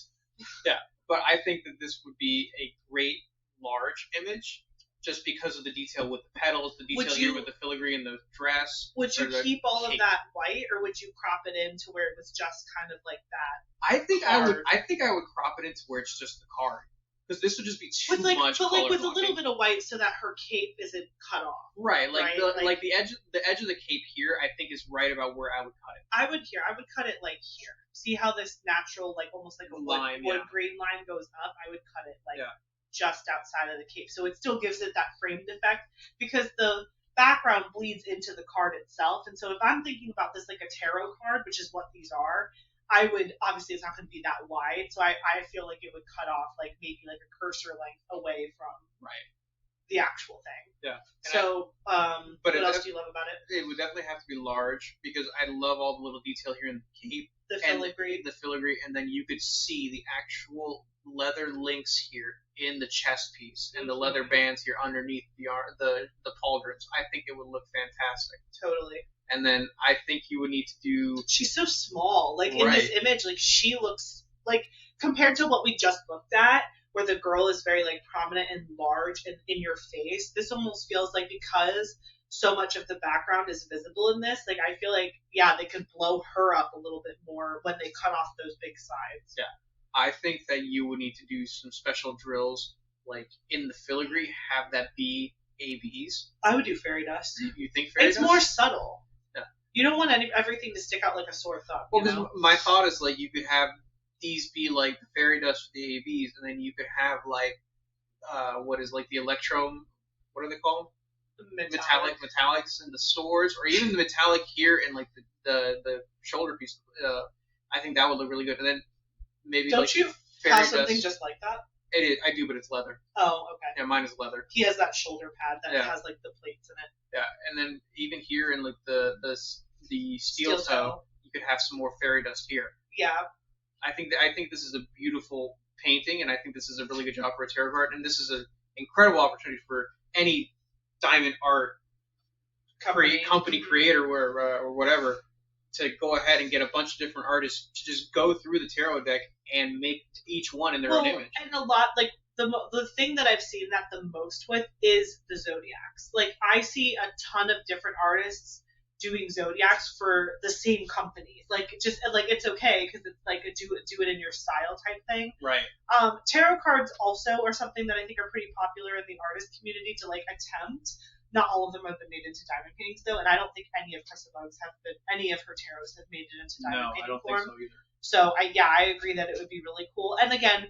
Yeah, but I think that this would be a great large image, just because of the detail with the petals, the detail here with the filigree and the dress. Would you keep all of that white, or would you crop it into where it was just kind of like that? I think I would crop it into where it's just the card, because this would just be too much color. But like with a little bit of white, so that her cape isn't cut off. Right, like the edge of the cape here, I think is right about where I would cut it. I would cut it like here. See how this natural, like almost like a wood grain line goes up? I would cut it like just outside of the cape, so it still gives it that framed effect, because the background bleeds into the card itself. And so if I'm thinking about this like a tarot card, which is what these are, I would, obviously it's not going to be that wide, so I feel like it would cut off like maybe like a cursor length away from the actual thing. Yeah. So, but what else do you love about it? It would definitely have to be large, because I love all the little detail here in the cape. The filigree. And then you could see the actual leather links here in the chest piece, and the leather bands here underneath the pauldrons. I think it would look fantastic. Totally. And then I think you would need to do... She's so small. Like, in this image, like, she looks... Like, compared to what we just looked at, where the girl is very, like, prominent and large and in your face, this almost feels like, because so much of the background is visible in this, like, I feel like, they could blow her up a little bit more when they cut off those big sides. Yeah. I think that you would need to do some special drills, like, in the filigree, have that be ABs. I would do fairy dust. You think fairy dust? It's more subtle. Yeah. You don't want everything to stick out like a sore thumb. Well, because my thought is, like, you could have these be, like, the fairy dust with the ABs, and then you could have, like, what is, like, the electro... What are they called? Metallics and the swords, or even the metallic here and, like, the shoulder piece. I think that would look really good. And then maybe, don't like, you have something just like that? It is. I do, but it's leather. Oh, okay. Yeah, mine is leather. He has that shoulder pad that has, like, the plates in it. Yeah, and then even here in, like, the steel toe, you could have some more fairy dust here. Yeah. I think this is a beautiful painting, and I think this is a really good job for a tarot card, and this is an incredible opportunity for any diamond art company creator or whatever to go ahead and get a bunch of different artists to just go through the tarot deck and make each one in their own image. And a lot, like, the thing that I've seen that the most with is the zodiacs. Like, I see a ton of different artists doing zodiacs for the same companies. Like, just, like, it's okay, because it's like a do it in your style type thing. Right. Tarot cards also are something that I think are pretty popular in the artist community to, like, attempt. Not all of them have been made into diamond paintings, though, and I don't think any of ChrissaBug's any of her tarots have made it into diamond painting form. No, I don't think so either. So, I agree that it would be really cool. And again,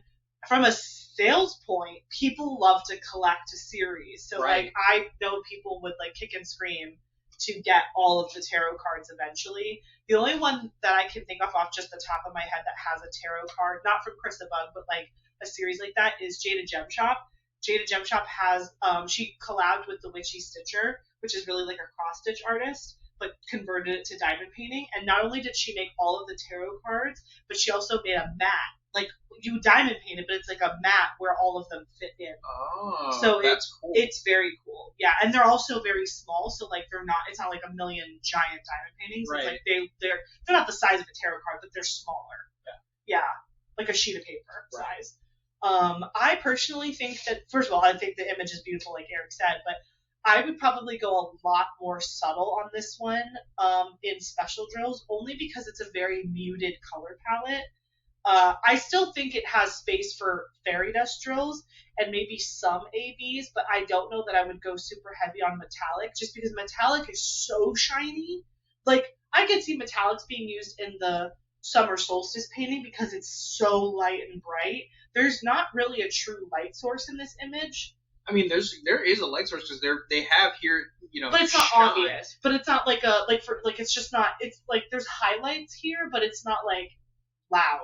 from a sales point, people love to collect a series. So, like, I know people would, like, kick and scream to get all of the tarot cards eventually. The only one that I can think of off just the top of my head that has a tarot card, not from ChrissaBug, but, like, a series like that, is Jada Gem Shop. Jada Gem Shop has, she collabed with the Witchy Stitcher, which is really like a cross-stitch artist, but converted it to diamond painting. And not only did she make all of the tarot cards, but she also made a mat. Like, you diamond paint it, but it's like a mat where all of them fit in. Oh, so that's cool. It's very cool. Yeah, and they're also very small, so, like, it's not like a million giant diamond paintings. Right. It's like they're not the size of a tarot card, but they're smaller. Yeah, like a sheet of paper size. I personally think that, first of all, I think the image is beautiful, like Eric said, but I would probably go a lot more subtle on this one in special drills, only because it's a very muted color palette. I still think it has space for fairy dust drills and maybe some ABs, but I don't know that I would go super heavy on metallic, just because metallic is so shiny. Like, I could see metallics being used in the summer solstice painting because it's so light and bright. There's not really a true light source in this image. I mean, there is a light source because they have here, but it's not shine. obvious. But it's not like it's just not. It's like there's highlights here, but it's not like loud.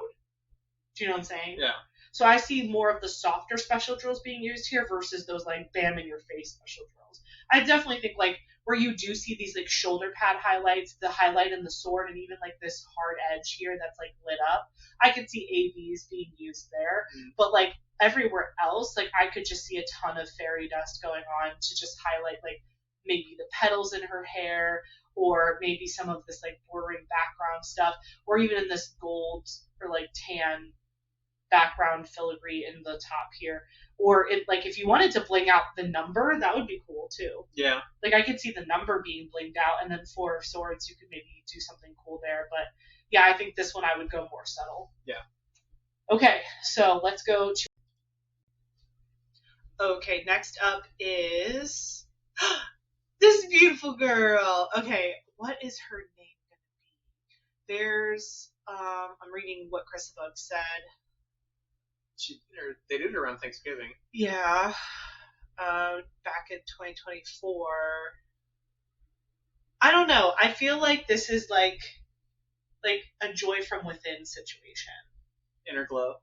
Do you know what I'm saying? Yeah. So I see more of the softer special drills being used here versus those like bam in your face special drills. I definitely think like where you do see these like shoulder pad highlights, the highlight in the sword, and even like this hard edge here that's like lit up. I could see AVs being used there, but like everywhere else, like I could just see a ton of fairy dust going on to just highlight like maybe the petals in her hair, or maybe some of this like bordering background stuff, or even in this gold or like tan background filigree in the top here. Or like if you wanted to bling out the number, that would be cool too. Yeah. Like I could see the number being blinged out, and then 4 of swords, you could maybe do something cool there. But yeah, I think this one I would go more subtle. Yeah. Okay, so let's go to. Okay, next up is this beautiful girl. Okay, what is her name gonna be? There's I'm reading what ChrissaBug said. They did it around Thanksgiving. Yeah. Back in 2024. I don't know. I feel like this is like a joy from within situation. Inner glow.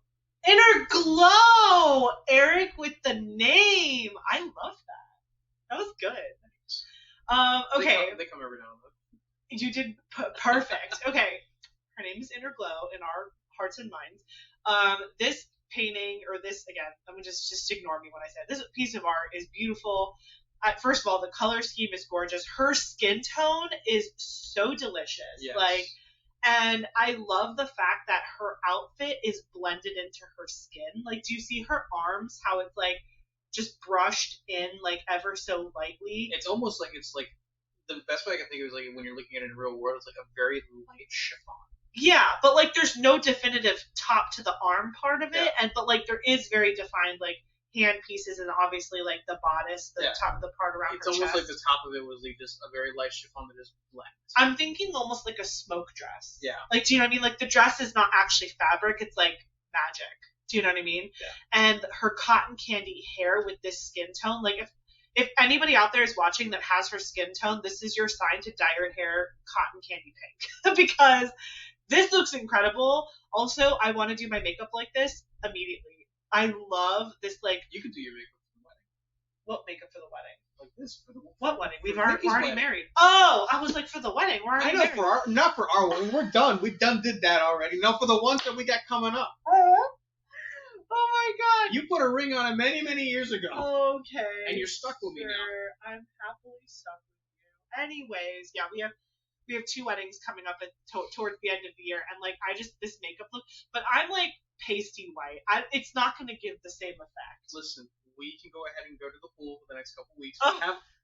Inner glow! Eric with the name. I love that. That was good. Okay. They come every now and then. You did perfect. Okay. Her name is Inner Glow in our hearts and minds. This painting, or this, again, I'm just ignore me when I say it. This piece of art is beautiful. First of all, the color scheme is gorgeous. Her skin tone is so delicious. Yes. And I love the fact that her outfit is blended into her skin. Like, do you see her arms, how it's like just brushed in like ever so lightly? It's almost like the best way I can think of is like when you're looking at it in real world, it's like a very light chiffon. Yeah, but like there's no definitive top to the arm part of it, but like there is very defined like hand pieces, and obviously like the bodice, the top, the part around her chest. It's almost like the top of it was like just a very light chiffon that just blends. I'm thinking almost like a smoke dress. Yeah. Like, do you know what I mean? Like the dress is not actually fabric; it's like magic. Do you know what I mean? Yeah. And her cotton candy hair with this skin tone, like if anybody out there is watching that has her skin tone, this is your sign to dye your hair cotton candy pink because this looks incredible. Also, I want to do my makeup like this immediately. I love this, like... You could do your makeup for the wedding. What makeup for the wedding? Like this. What wedding? We're already wedding. Married. Oh! I was like, for the wedding. We're already married. Not for our wedding. We're done. We did that already. No, for the ones that we got coming up. Oh my god. You put a ring on it many, many years ago. Okay. And you're stuck with me now. I'm happily stuck with you. Anyways, yeah, we have 2 weddings coming up towards the end of the year, and like this makeup look, but I'm like pasty white. It's not going to give the same effect. Listen, we can go ahead and go to the pool for the next couple weeks.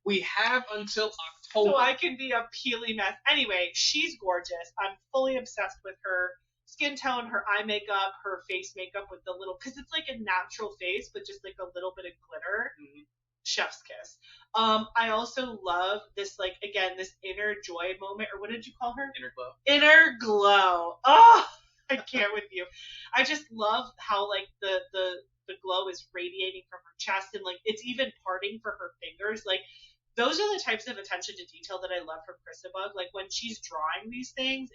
We have until October. So I can be a peely mess. Anyway, she's gorgeous. I'm fully obsessed with her skin tone, her eye makeup, her face makeup with the little, because it's like a natural face, but just like a little bit of glitter. Mm-hmm. Chef's kiss. I also love this, like, again, this inner joy moment, or what did you call her? Inner glow. Inner glow. Oh, I can't with you. I just love how, like, the glow is radiating from her chest, and, like, it's even parting for her fingers. Like, those are the types of attention to detail that I love from ChrissaBug. Like, when she's drawing these things,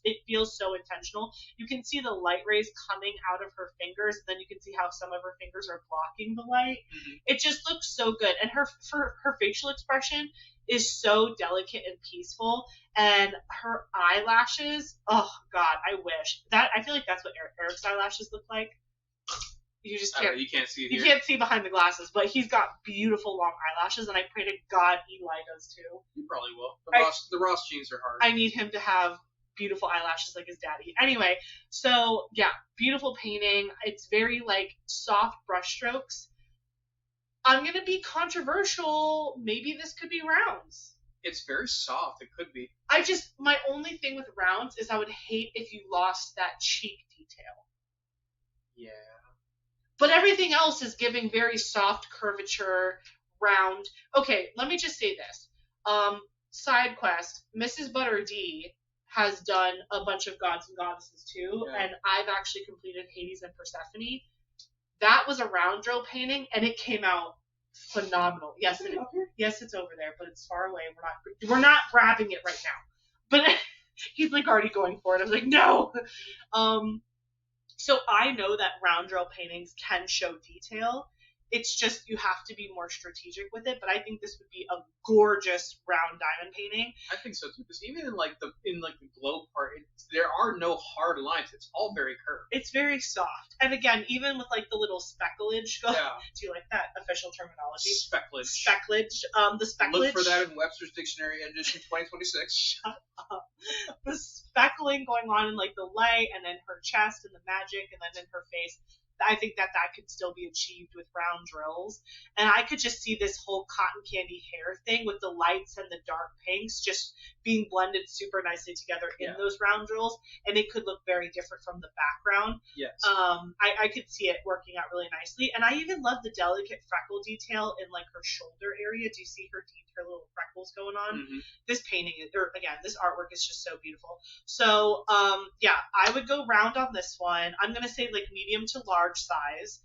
it feels so intentional. You can see the light rays coming out of her fingers, and then you can see how some of her fingers are blocking the light. Mm-hmm. It just looks so good. And her facial expression is so delicate and peaceful. And her eyelashes, oh, God, I wish. I feel like that's what Eric's eyelashes look like. You just can't. You can't see it here. You can't see behind the glasses, but he's got beautiful long eyelashes, and I pray to God Eli does too. He probably will. The Ross jeans are hard. I need him to have beautiful eyelashes like his daddy. Anyway, so yeah, beautiful painting. It's very like soft brush strokes. I'm gonna be controversial. Maybe this could be rounds. It's very soft. It could be. My only thing with rounds is I would hate if you lost that cheek detail. Yeah. But everything else is giving very soft curvature, round. Okay, let me just say this. Side quest, Mrs. Butter D has done a bunch of gods and goddesses too, and I've actually completed Hades and Persephone. That was a round drill painting, and it came out phenomenal. Yes, yes, it's over there, but it's far away. We're not grabbing it right now. But he's like already going for it. I was like, no. So I know that round drill paintings can show detail. It's just you have to be more strategic with it. But I think this would be a gorgeous round diamond painting. I think so too. Because even in the globe part, there are no hard lines. It's all very curved. It's very soft. And again, even with like the little specklage. Yeah. Do you like that official terminology? Specklage. Specklage. The specklage. Look for that in Webster's Dictionary edition 2026. Shut up. The speckling going on in like the light, and then her chest, and the magic, and then in her face. I think that could still be achieved with round drills. And I could just see this whole cotton candy hair thing with the lights and the dark pinks just being blended super nicely together in those round drills. And it could look very different from the background. Yes. I could see it working out really nicely. And I even love the delicate freckle detail in like her shoulder area. Do you see her little freckles going on? Mm-hmm. This painting, this artwork is just so beautiful. So, I would go round on this one. I'm going to say like medium to large size,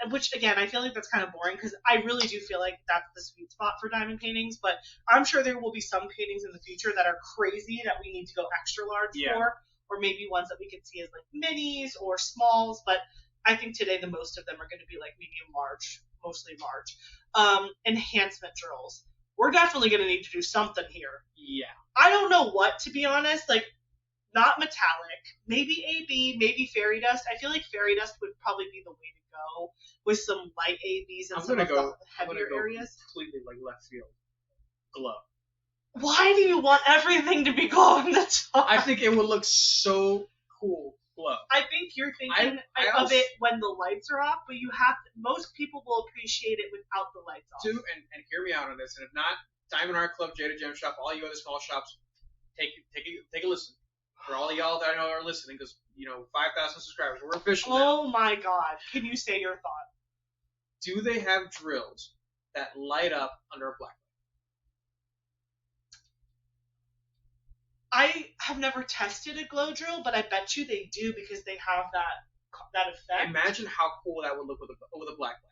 which again, I feel like that's kind of boring because I really do feel like that's the sweet spot for diamond paintings, but I'm sure there will be some paintings in the future that are crazy that we need to go extra large for, or maybe ones that we could see as like minis or smalls, but I think today the most of them are going to be like medium large, mostly large. Enhancement drills. We're definitely going to need to do something here. Yeah. I don't know what, to be honest. Like, not metallic. Maybe AB, maybe fairy dust. I feel like fairy dust would probably be the way to go with some light ABs and some of the heavier areas. Completely like left field. Glow. Why do you want everything to be glow in the top? I think it would look so cool. Glow. I think you're thinking of it when the lights are off, but most people will appreciate it without the lights off. And hear me out on this. And if not, Diamond Art Club, Jada Gem Shop, all you other small shops, take a listen. For all of y'all that I know are listening, because 5,000 subscribers, we're official now. Oh my God! Can you say your thought? Do they have drills that light up under a black light? I have never tested a glow drill, but I bet you they do because they have that effect. Imagine how cool that would look with a black light.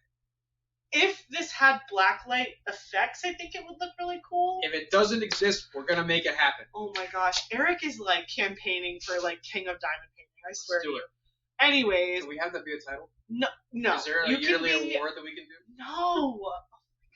If this had blacklight effects, I think it would look really cool. If it doesn't exist, we're gonna make it happen. Oh my gosh, Eric is like campaigning for like King of Diamond Painting. I swear. Let's do it. Anyways, can we have that be a title? No. Is there a yearly award that we can do? No.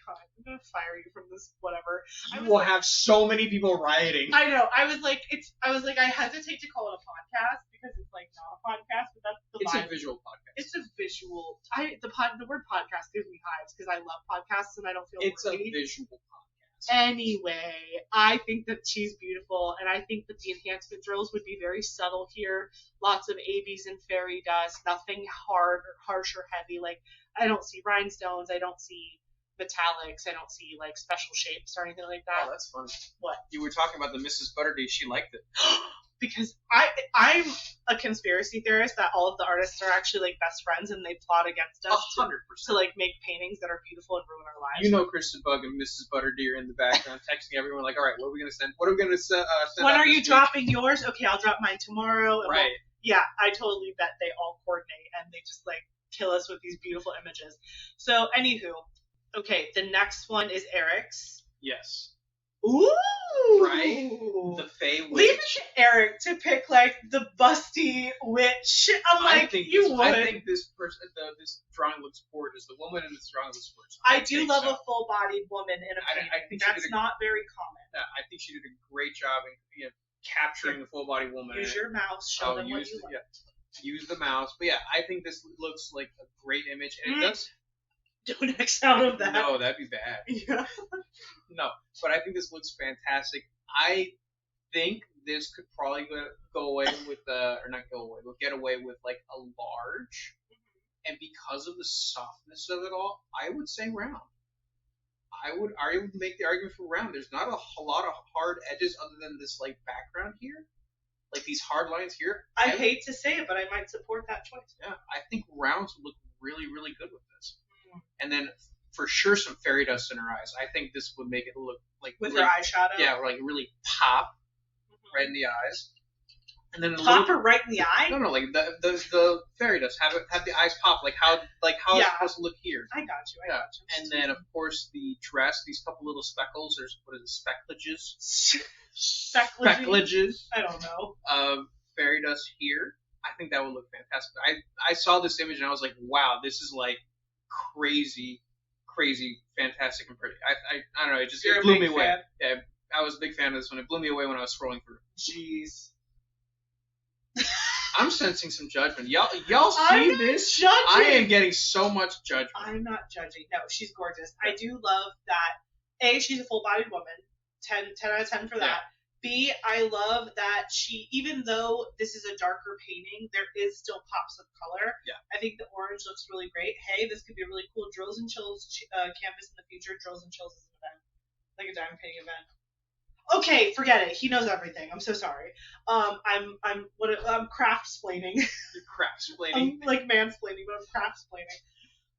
God, I'm gonna fire you from this. Whatever. You will have so many people rioting. I know. I was like, I hesitate to call it a podcast because it's like not a podcast, but that's the vibe. It's a visual podcast. It's a visual. The word podcast gives me hives because I love podcasts and I don't feel. It's worthy. A visual podcast. Anyway, I think that she's beautiful, and I think that the enhancement drills would be very subtle here. Lots of ABs and fairy dust. Nothing hard or harsh or heavy. Like I don't see rhinestones. I don't see metallics. I don't see like special shapes or anything like that. Oh, that's funny. What? You were talking about the Mrs. Butterday. She liked it. Because I'm a conspiracy theorist that all of the artists are actually like best friends and they plot against us 100%. to like make paintings that are beautiful and ruin our lives. You know, ChrissaBug and Mrs. Butterday are in the background texting everyone like, all right, what are we gonna send? What are we gonna send? When are you dropping yours? Okay, I'll drop mine tomorrow. And right. Yeah, I totally bet they all coordinate and they just like kill us with these beautiful images. So, anywho. Okay, the next one is Eric's. Yes. Ooh! Right? The Fey Witch. Leave it to Eric to pick, like, the busty witch. I think this person, this drawing looks gorgeous. The woman in this drawing looks gorgeous. I do love a full-bodied woman in a painting. I think that's not very common. I think she did a great job in capturing the full-bodied woman. Use your mouse. Show them what you like. Yeah. Use the mouse. But yeah, I think this looks like a great image. And it does... Don't X out of that. No, that'd be bad. Yeah. No, but I think this looks fantastic. I think this could probably go away with or not go away, but get away with like a large. And because of the softness of it all, I would say round. I would make the argument for round. There's not a lot of hard edges other than this like background here. Like these hard lines here. I hate to say it, but I might support that choice. Yeah, I think rounds would look really, really good with this. And then for sure some fairy dust in her eyes. I think this would make it look like with really, her eyeshadow. Yeah, like really pop right in the eyes. And then pop her right in the eye. No, like the fairy dust. Have the eyes pop. Like how it's supposed to look here. I got you. And then of course the dress. These couple little speckles. There's what is it? Specklages. I don't know. Fairy dust here. I think that would look fantastic. I saw this image and I was like, wow, this is like crazy, fantastic and pretty. I don't know. It blew me away. Yeah, I was a big fan of this one. It blew me away when I was scrolling through. Jeez. I'm sensing some judgment. Y'all see this? Judging. I am getting so much judgment. I'm not judging. No, she's gorgeous. I do love that. A, she's a full-bodied woman. 10 out of 10 for that. Yeah. B, I love that she, even though this is a darker painting, there is still pops of color. Yeah. I think the orange looks really great. Hey, this could be a really cool Drills and Chills canvas in the future. Drills and Chills is an event. Like a diamond painting event. Okay, forget it. He knows everything. I'm so sorry. I'm craft-splaining. You're craft-splaining. I'm like mansplaining, but I'm craft-splaining.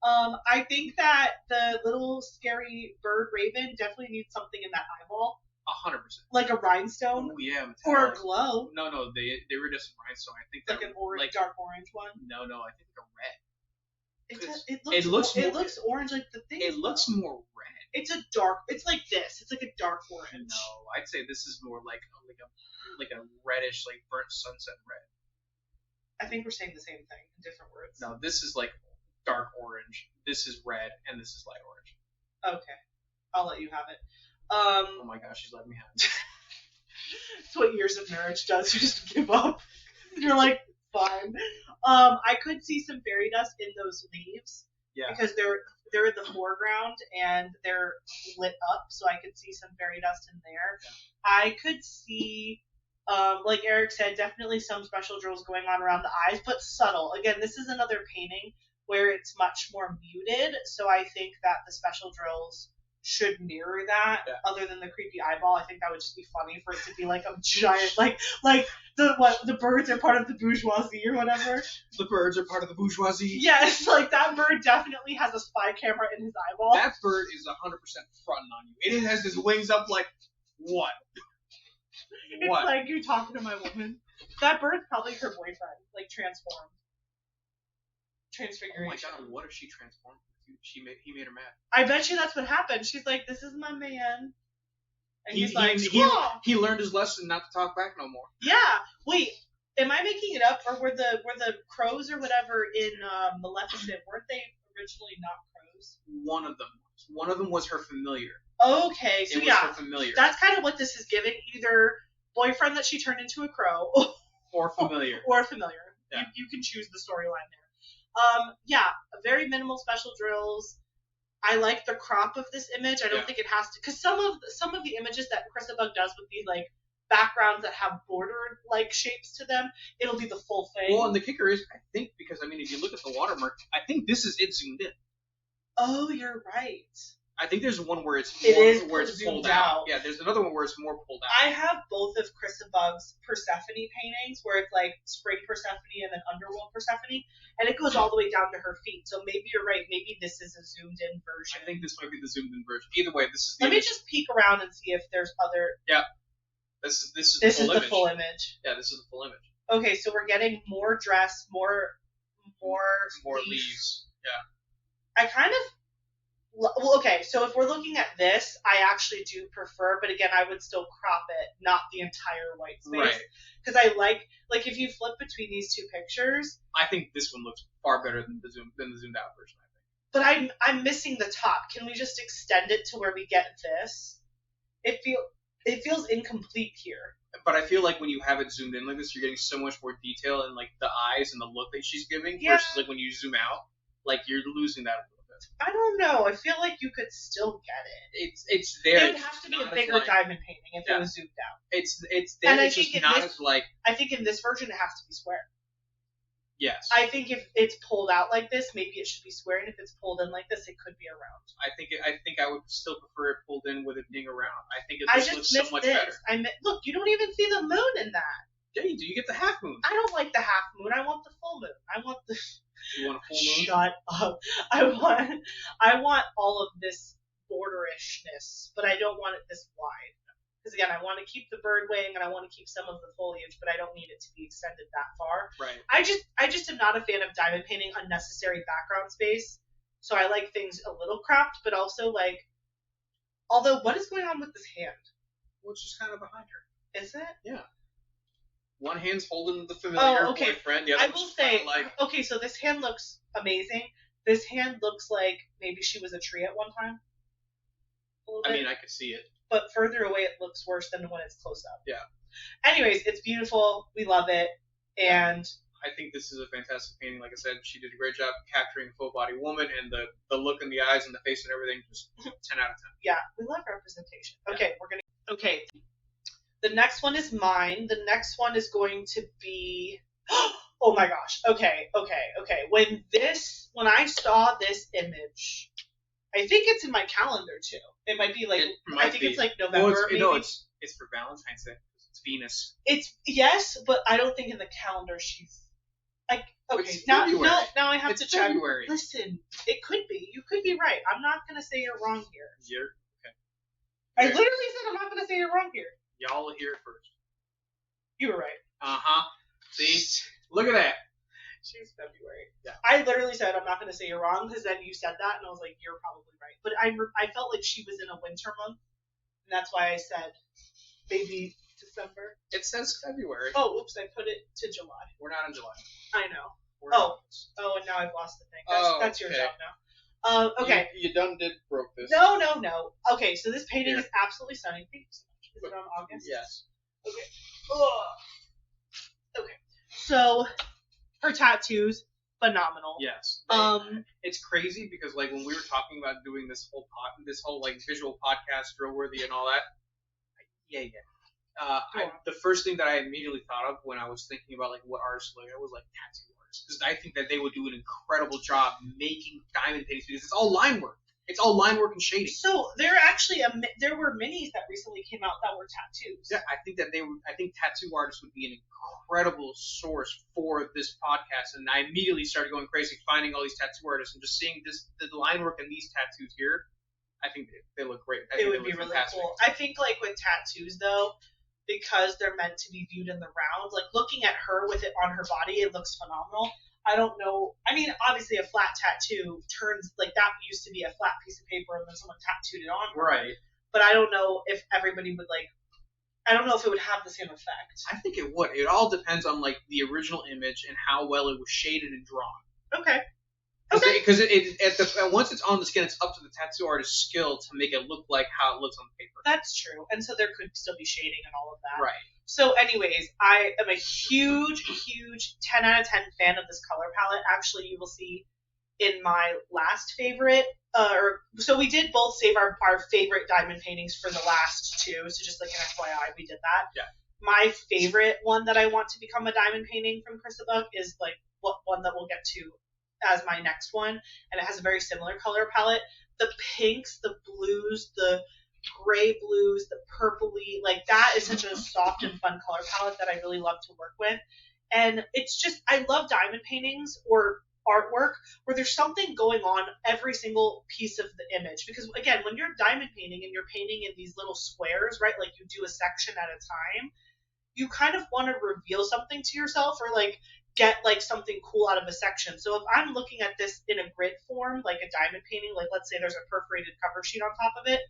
I think that the little scary bird raven definitely needs something in that eyeball. 100%. Like a rhinestone? Oh, yeah. Or a glow? No, they were just rhinestone. I think like an orange, dark orange one? No, I think they're red. It looks orange like the thing. It looks more red. It's like this. It's like a dark orange. No, I'd say this is more like a reddish, like burnt sunset red. I think we're saying the same thing in different words. No, this is like dark orange. This is red, and this is light orange. Okay, I'll let you have it. Oh my gosh, she's letting me have it. That's what years of marriage does. You just give up. You're like, fine. I could see some fairy dust in those leaves. Yeah. Because they're in the foreground and they're lit up, so I could see some fairy dust in there. Yeah. I could see, like Eric said, definitely some special drills going on around the eyes, but subtle. Again, this is another painting where it's much more muted, so I think that the special drills should mirror that. Yeah. Other than the creepy eyeball, I think that would just be funny for it to be like a giant, like the birds are part of the bourgeoisie or whatever. The birds are part of the bourgeoisie. Yes, like that bird definitely has a spy camera in his eyeball. That bird is 100% fronting on you. It has his wings up like what? It's like you're talking to my woman. That bird's probably her boyfriend, like transformed. Transfiguration. Oh my god, what if she transformed? He made her mad. I bet you that's what happened. She's like, "This is my man," and he's like, he learned his lesson not to talk back no more. Yeah. Wait, am I making it up, or were the crows or whatever in Maleficent? Weren't they originally not crows? One of them was her familiar. Okay, so it was her familiar. That's kind of what this is giving. Either boyfriend that she turned into a crow, or familiar. Or familiar. Yeah. You can choose the storyline there. Very minimal special drills. I like the crop of this image. I don't think it has to, because some of the images that ChrissaBug does with these like backgrounds that have border like shapes to them, it'll be the full thing. Well, and the kicker is, I think, because I mean, if you look at the watermark, I think this is it zoomed in. Oh, you're right. I think there's one where it's pulled out. Yeah, there's another one where it's more pulled out. I have both of ChrissaBug's Persephone paintings, where it's like spring Persephone and then underworld Persephone, and it goes all the way down to her feet. So maybe you're right. Maybe this is a zoomed in version. I think this might be the zoomed in version. Either way, this is. Let me just peek around and see if there's other. Yeah. This is the full image. Yeah, this is the full image. Okay, so we're getting more dress, more leaves. Yeah. I kind of. Well, okay, so if we're looking at this, I actually do prefer, but again, I would still crop it, not the entire white space. Right. Because I like if you flip between these two pictures. I think this one looks far better than the zoomed out version, I think. But I'm missing the top. Can we just extend it to where we get this? It feels incomplete here. But I feel like when you have it zoomed in like this, you're getting so much more detail in like the eyes and the look that she's giving versus like when you zoom out, like you're losing that. I don't know. I feel like you could still get it. It's there. It would have to be a bigger diamond painting if it was zoomed out. It's there. And it's just not as like. I think in this version it has to be square. Yes. I think if it's pulled out like this, maybe it should be square, and if it's pulled in like this, it could be a round. I think I would still prefer it pulled in with it being a round. I think it looks so much better. Look, you don't even see the moon in that. Yeah, you do. You get the half moon. I don't like the half moon. I want the full moon. I want the. You want a full moon? Shut up. I want all of this borderishness, but I don't want it this wide. because again, I want to keep the bird wing and I want to keep some of the foliage, but I don't need it to be extended that far. Right. I just am not a fan of diamond painting unnecessary background space. So I like things a little cropped, but also like, although what is going on with this hand? Well, it's just kind of behind her. Is it? Yeah. One hand's holding the familiar boyfriend. The other I will say, okay, so this hand looks amazing. This hand looks like maybe she was a tree at one time. I mean, I could see it. But further away, it looks worse than when it's close up. Yeah. Anyways, it's beautiful. We love it. And I think this is a fantastic painting. Like I said, she did a great job capturing full body woman, and the look in the eyes and the face and everything, just 10 out of 10. Yeah, we love representation. Okay, Okay. The next one is mine. The next one is going to be, oh my gosh. Okay. When I saw this image, I think it's in my calendar too. It might be like, it's like November. Well, maybe. No, it's for Valentine's Day. It's Venus. Yes, but I don't think in the calendar she's like, okay, it's now I have it's to check. February. Listen, it could be. You could be right. I'm not going to say you're wrong here. You're okay. I literally said I'm not going to say you're wrong here. Y'all will hear it first. You were right. Uh-huh. See? Look at that. She's February. Yeah. I literally said I'm not going to say you're wrong because then you said that and I was like, you're probably right. But I felt like she was in a winter month, and that's why I said maybe December. It says February. Oh, oops, I put it to July. We're not in July. I know. Oh, and now I've lost the thing. That's your okay. job now. Okay. You done broke this. No. Okay, so this painting is absolutely stunning. Thank you so much. Is it on August? Yes. Okay. Ugh. Okay. So, her tattoos, phenomenal. Yes. It's crazy because like when we were talking about doing this whole like visual podcast, drill worthy and all that. The first thing that I immediately thought of when I was thinking about like what artists to look at was like tattoo artists, because I think that they would do an incredible job making diamond paintings because it's all line work. It's all line work and shading. So there were minis that recently came out that were tattoos. Yeah, I think tattoo artists would be an incredible source for this podcast, and I immediately started going crazy finding all these tattoo artists and just seeing the line work in these tattoos here. I think they look great. It would be really cool. I think like with tattoos though, because they're meant to be viewed in the round, like looking at her with it on her body, it looks phenomenal. I don't know. I mean, obviously a flat tattoo turns, like that used to be a flat piece of paper and then someone tattooed it on. Right. But I don't know if everybody would I don't know if it would have the same effect. I think it would. It all depends on like the original image and how well it was shaded and drawn. Okay. Because once it's on the skin, it's up to the tattoo artist's skill to make it look like how it looks on the paper. That's true. And so there could still be shading and all of that. Right. So anyways, I am a huge 10 out of 10 fan of this color palette. Actually, you will see in my last favorite, so we did both save our favorite diamond paintings for the last two. So just like an FYI, we did that. Yeah. My favorite one that I want to become a diamond painting from ChrissaBug is like one that we'll get to as my next one, and it has a very similar color palette. The pinks, the blues, the gray blues, the purpley, like that is such a soft and fun color palette that I really love to work with. And it's just, I love diamond paintings or artwork where there's something going on every single piece of the image, because again, when you're diamond painting and you're painting in these little squares, right, like you do a section at a time, you kind of want to reveal something to yourself or like get like something cool out of a section. So if I'm looking at this in a grid form, like a diamond painting, like let's say there's a perforated cover sheet on top of it,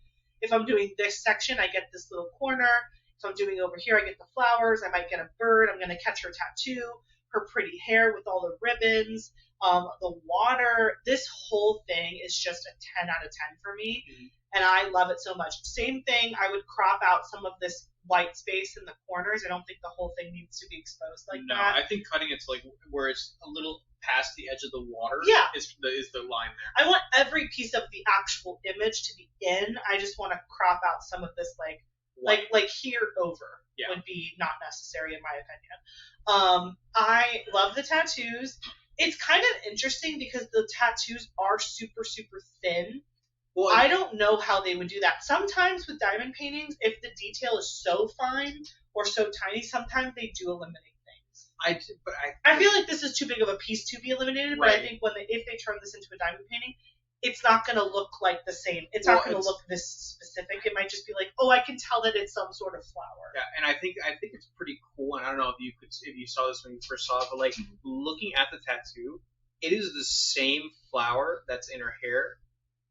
if I'm doing this section, I get this little corner. If I'm doing over here, I get the flowers. I might get a bird. I'm going to catch her tattoo, her pretty hair with all the ribbons, the water. This whole thing is just a 10 out of 10 for me. Mm-hmm. And I love it so much. Same thing, I would crop out some of this white space in the corners. I don't think the whole thing needs to be exposed like that. No, I think cutting it to like where it's a little past the edge of the water is the line there. I want every piece of the actual image to be in. I just want to crop out some of this like here over would be not necessary in my opinion. I love the tattoos. It's kind of interesting because the tattoos are super, super thin. Well, I don't know how they would do that. Sometimes with diamond paintings, if the detail is so fine or so tiny, sometimes they do eliminate things. I feel like this is too big of a piece to be eliminated, but I think if they turn this into a diamond painting, it's not going to look like the same. It's not going to look this specific. It might just be like, oh, I can tell that it's some sort of flower. Yeah, and I think it's pretty cool. And I don't know if you saw this when you first saw it, but like looking at the tattoo, it is the same flower that's in her hair,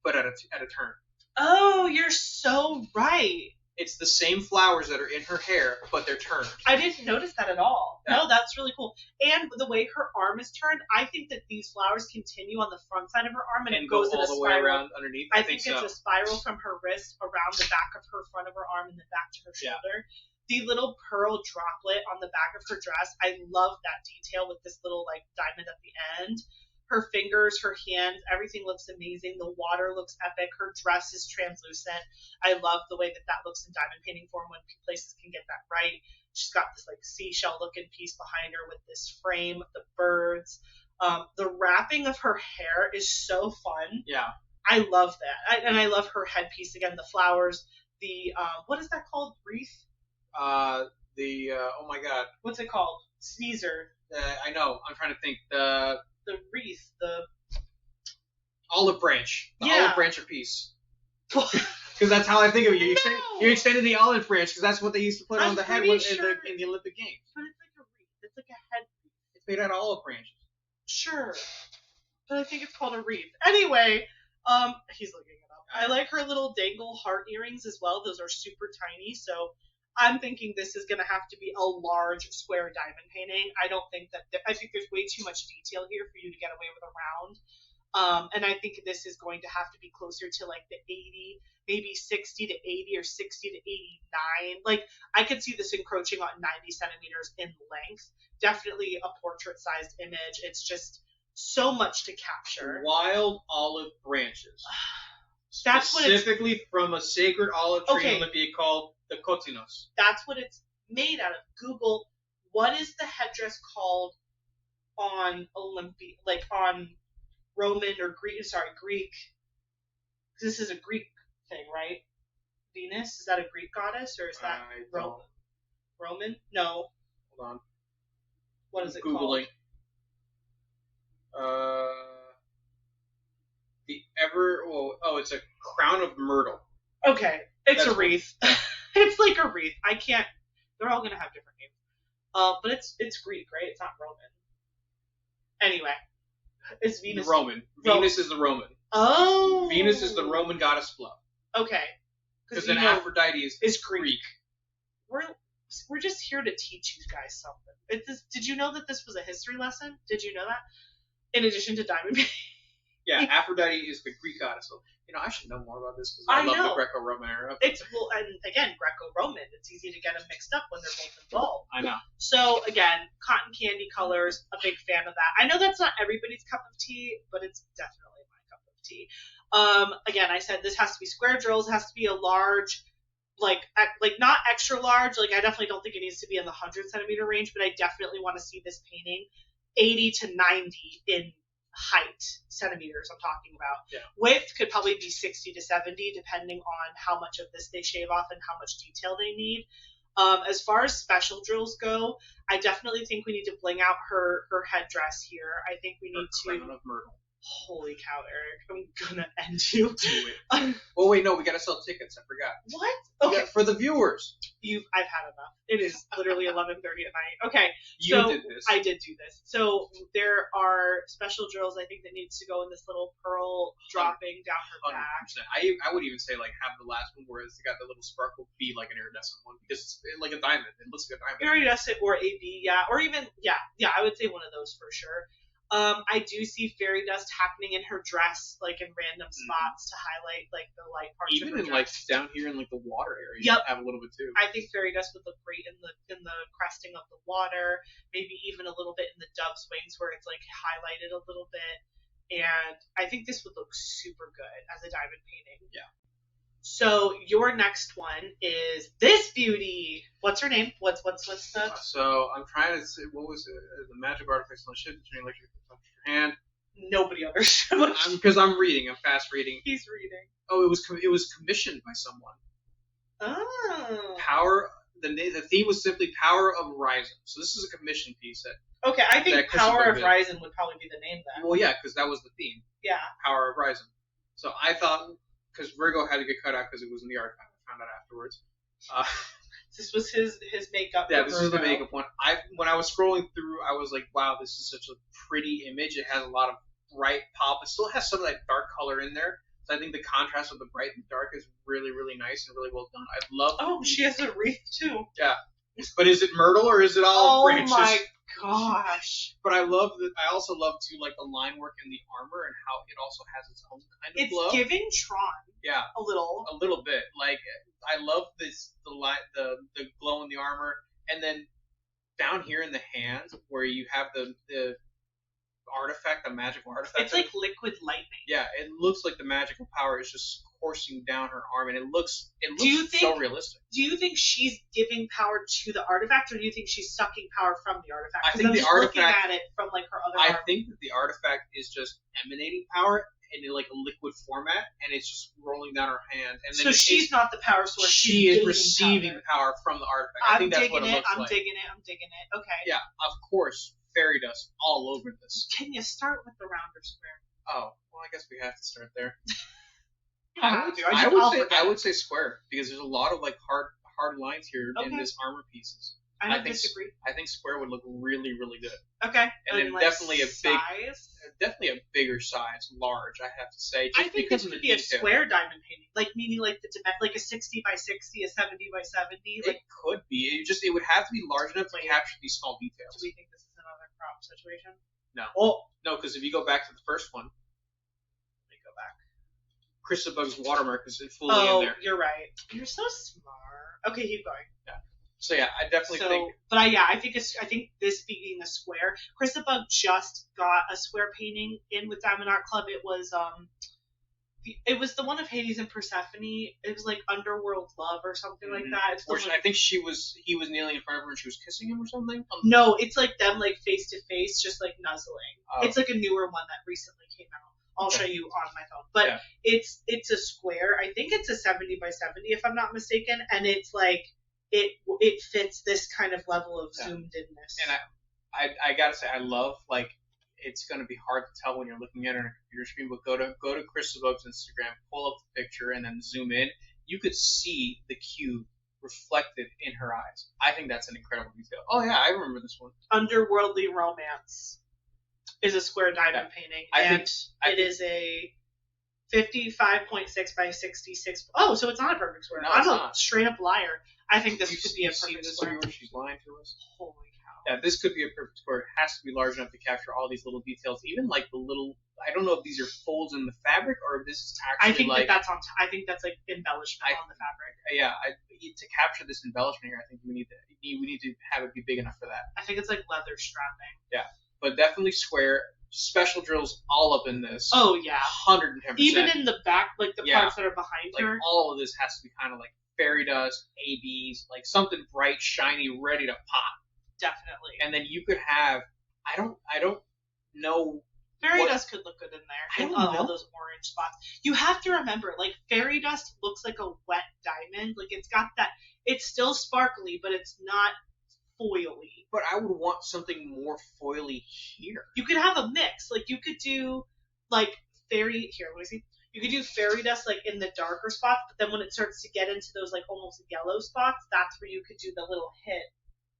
but at a turn. Oh, you're so right. It's the same flowers that are in her hair, but they're turned. I didn't notice that at all. Yeah. No, that's really cool. And the way her arm is turned, I think that these flowers continue on the front side of her arm and it goes in a spiral. All the way around underneath. I think it's a spiral from her wrist around the back of her front of her arm and then back to her shoulder. Yeah. The little pearl droplet on the back of her dress, I love that detail with this little like diamond at the end. Her fingers, her hands, everything looks amazing. The water looks epic. Her dress is translucent. I love the way that looks in diamond painting form when places can get that right. She's got this like seashell looking piece behind her with this frame, the birds. The wrapping of her hair is so fun. Yeah. I love that. And I love her headpiece again, the flowers. The, what is that called? Wreath? Oh my God. What's it called? Sneezer. I know. I'm trying to think. The wreath, the olive branch. The olive branch of peace. Because that's how I think of it. You extended the olive branch because that's what they used to put on the head in the Olympic Games. But it's like a wreath. It's like a head wreath. It's made out of olive branches. Sure. But I think it's called a wreath. Anyway, he's looking it up. I like her little dangle heart earrings as well. Those are super tiny, so I'm thinking this is going to have to be a large square diamond painting. I don't think that I think there's way too much detail here for you to get away with a round. And I think this is going to have to be closer to like the 80, maybe 60 to 80 or 60 to 89. Like I could see this encroaching on 90 centimeters in length. Definitely a portrait-sized image. It's just so much to capture. Wild olive branches. That's specifically from a sacred olive tree in Olympia called the Kotinos. That's what it's made out of. Google, what is the headdress called on Olympia, like on Roman or Greek. This is a Greek thing, right? Venus, is that a Greek goddess or is that Roman? No. Hold on. What is it Googling. called? It's a crown of myrtle. Okay, it's a wreath. It's like a wreath. I can't. They're all gonna have different names. But it's Greek, right? It's not Roman. Anyway, it's Venus. Roman. Venus is the Roman. Oh. Venus is the Roman goddess of love. Okay. Because then Aphrodite is Greek. We're just here to teach you guys something. Did you know that this was a history lesson? Did you know that? In addition to diamond painting. Yeah, Aphrodite is the Greek goddess. So, I should know more about this because I love the Greco-Roman era. And again, Greco-Roman. It's easy to get them mixed up when they're both involved. I know. So again, cotton candy colors. A big fan of that. I know that's not everybody's cup of tea, but it's definitely my cup of tea. Again, I said this has to be square drills. It has to be a large, like not extra large. Like I definitely don't think it needs to be in the 100 centimeter range, but I definitely want to see this painting 80 to 90 in height, centimeters I'm talking about. Yeah. Width could probably be 60 to 70 depending on how much of this they shave off and how much detail they need. As far as special drills go, I definitely think we need to bling out her headdress here. I think we need to. Crown of myrtle. Holy cow, Eric! I'm gonna end you. Do it. Oh wait, no, we gotta sell tickets. I forgot. What? Okay, for the viewers. I've had enough. It is literally 11:30 at night. Okay, you did this. I did do this. So there are special drills I think that needs to go in this little pearl dropping down her 100%. back. I would even say like have the last one where it's got the little sparkle be like an iridescent one because it's like a diamond. It looks like a diamond. Iridescent or AB, yeah, or even yeah. I would say one of those for sure. I do see fairy dust happening in her dress, like in random spots to highlight like the light parts. Even of her in dress. like down here in like the water area, yep. Have a little bit too. I think fairy dust would look great in the cresting of the water, maybe even a little bit in the dove's wings where it's like highlighted a little bit. And I think this would look super good as a diamond painting. Yeah. So your next one is this beauty. What's her name? What's the? So I'm trying to say what was it? The magic artifact on the ship between electric hand. Nobody understood. Because I'm reading. I'm fast reading. He's reading. Oh, it was commissioned by someone. Oh. Power. The theme was simply Power of Rising. So this is a commission piece that. Okay, I think Power of Rising would probably be the name then. Well, yeah, because that was the theme. Yeah. Power of Rising. So I thought, because Virgo had to get cut out because it was in the archive. I found out afterwards. This was his makeup. Yeah, this is the makeup one. When I was scrolling through, I was like, wow, this is such a pretty image. It has a lot of bright pop. It still has some of that dark color in there. So I think the contrast of the bright and dark is really, really nice and really well done. I love. Oh, she has a wreath too. Yeah, but is it myrtle or is it all branches? Oh my gosh! But I love that. I also love too, like the line work in the armor and how it also has its own kind of glow. It's giving Tron. Yeah, a little bit. Like I love the glow in the armor, and then down here in the hands where you have the artifact, the magical artifact. It's like liquid lightning. Yeah, it looks like the magical power is just coursing down her arm, and it looks so realistic. Do you think she's giving power to the artifact, or do you think she's sucking power from the artifact? I think the artifact. Looking at it from like her other arm. I think that the artifact is just emanating power in like a liquid format, and it's just rolling down her hand. And then so she's not the power source. She is receiving power from the artifact. I think that's what it looks like. I'm digging it. Okay. Yeah, of course. Fairy dust all over this. Can you start with the round or square? Oh, well, I guess we have to start there. I would say square because there's a lot of like hard lines here in this armor pieces. I don't disagree. I think square would look really, really good. Okay. And then like definitely size? definitely a bigger size, large. I have to say. I think this could be a square diamond painting, like meaning like like a 60 by 60, a 70 by 70. It could be. It would have to be large enough to capture these small details. Do we think this is another crop situation? No. Oh no, because if you go back to the first one, let me go back. ChrissaBug's watermark is fully in there. Oh, you're right. You're so smart. Okay, keep going. Yeah. So yeah, I definitely think. But I think this being the square. ChrissaBug just got a square painting in with Diamond Art Club. It was it was the one of Hades and Persephone. It was like Underworld Love or something like that. I think he was kneeling in front of her and she was kissing him or something. No, it's like them like face to face, just like nuzzling. Oh. It's like a newer one that recently came out. I'll show you on my phone. But it's a square. I think it's a 70 by 70 if I'm not mistaken, and it's like. It fits this kind of level of zoomed inness. And I gotta say, I love, like, it's gonna be hard to tell when you're looking at it on a computer screen, but go to ChrissaBug's Instagram, pull up the picture, and then zoom in. You could see the cube reflected in her eyes. I think that's an incredible detail. Oh yeah, I remember this one. Underworldly Romance is a square diamond painting, it is a 55.6 by 66. Oh, so it's not a perfect square. No, I'm a straight up liar. I think this could be a perfect square. Where she's lying to us? Holy cow. Yeah, this could be a perfect square. It has to be large enough to capture all these little details. Even like the little, I don't know if these are folds in the fabric or if this is actually I think like. that's on. I think that's like embellishment on the fabric. Yeah, to capture this embellishment here, I think we need to have it be big enough for that. I think it's like leather strapping. Yeah, but definitely square. Special drills all up in this. Oh yeah, 110%. Even in the back, like the parts that are behind like her. All of this has to be kind of like fairy dust, ABs, like something bright, shiny, ready to pop. Definitely. And then you could have. I don't know. Fairy dust could look good in there. I don't know. All those orange spots. You have to remember, like fairy dust looks like a wet diamond. Like it's got that. It's still sparkly, but it's not foily. But I would want something more foily here. You could have a mix. Like you could do like fairy here. What is he? You could do fairy dust like in the darker spots, but then when it starts to get into those like almost yellow spots, that's where you could do the little hit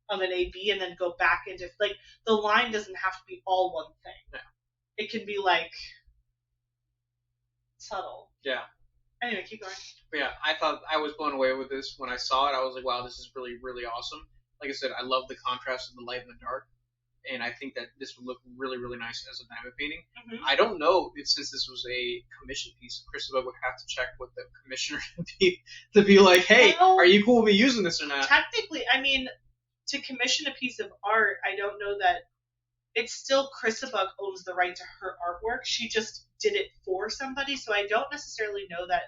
of an AB and then go back into like the line doesn't have to be all one thing. No. It can be like subtle. Yeah. Anyway, keep going. But yeah, I thought I was blown away with this when I saw it. I was like, wow, this is really, really awesome. Like I said, I love the contrast of the light and the dark, and I think that this would look really, really nice as a diamond painting. Mm-hmm. I don't know if since this was a commission piece, ChrissaBug would have to check with the commissioner to be like, hey, are you cool with me using this or not? Technically, I mean, to commission a piece of art, I don't know that it's still ChrissaBug owns the right to her artwork. She just did it for somebody, so I don't necessarily know that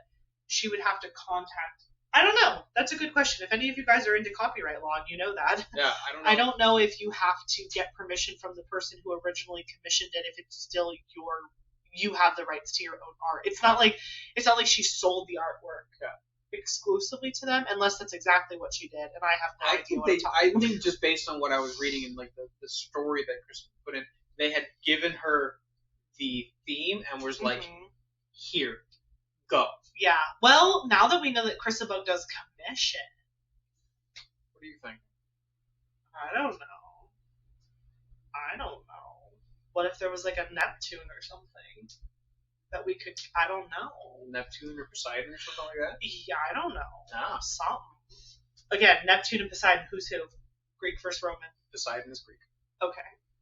she would have to contact. I don't know. That's a good question. If any of you guys are into copyright law and you know that. Yeah, I don't know. I don't know if you have to get permission from the person who originally commissioned it if it's still you have the rights to your own art. It's not like she sold the artwork exclusively to them unless that's exactly what she did, and I have no idea I think just based on what I was reading in like the story that Chris put in, they had given her the theme and was like, here, Go. Yeah. Well, now that we know that ChrissaBug does commission. What do you think? I don't know. What if there was like a Neptune or something that we could? I don't know. Neptune or Poseidon or something like that? Yeah, I don't know. Ah. Something. Again, Neptune and Poseidon. Who's who? Greek versus Roman. Poseidon is Greek. Okay.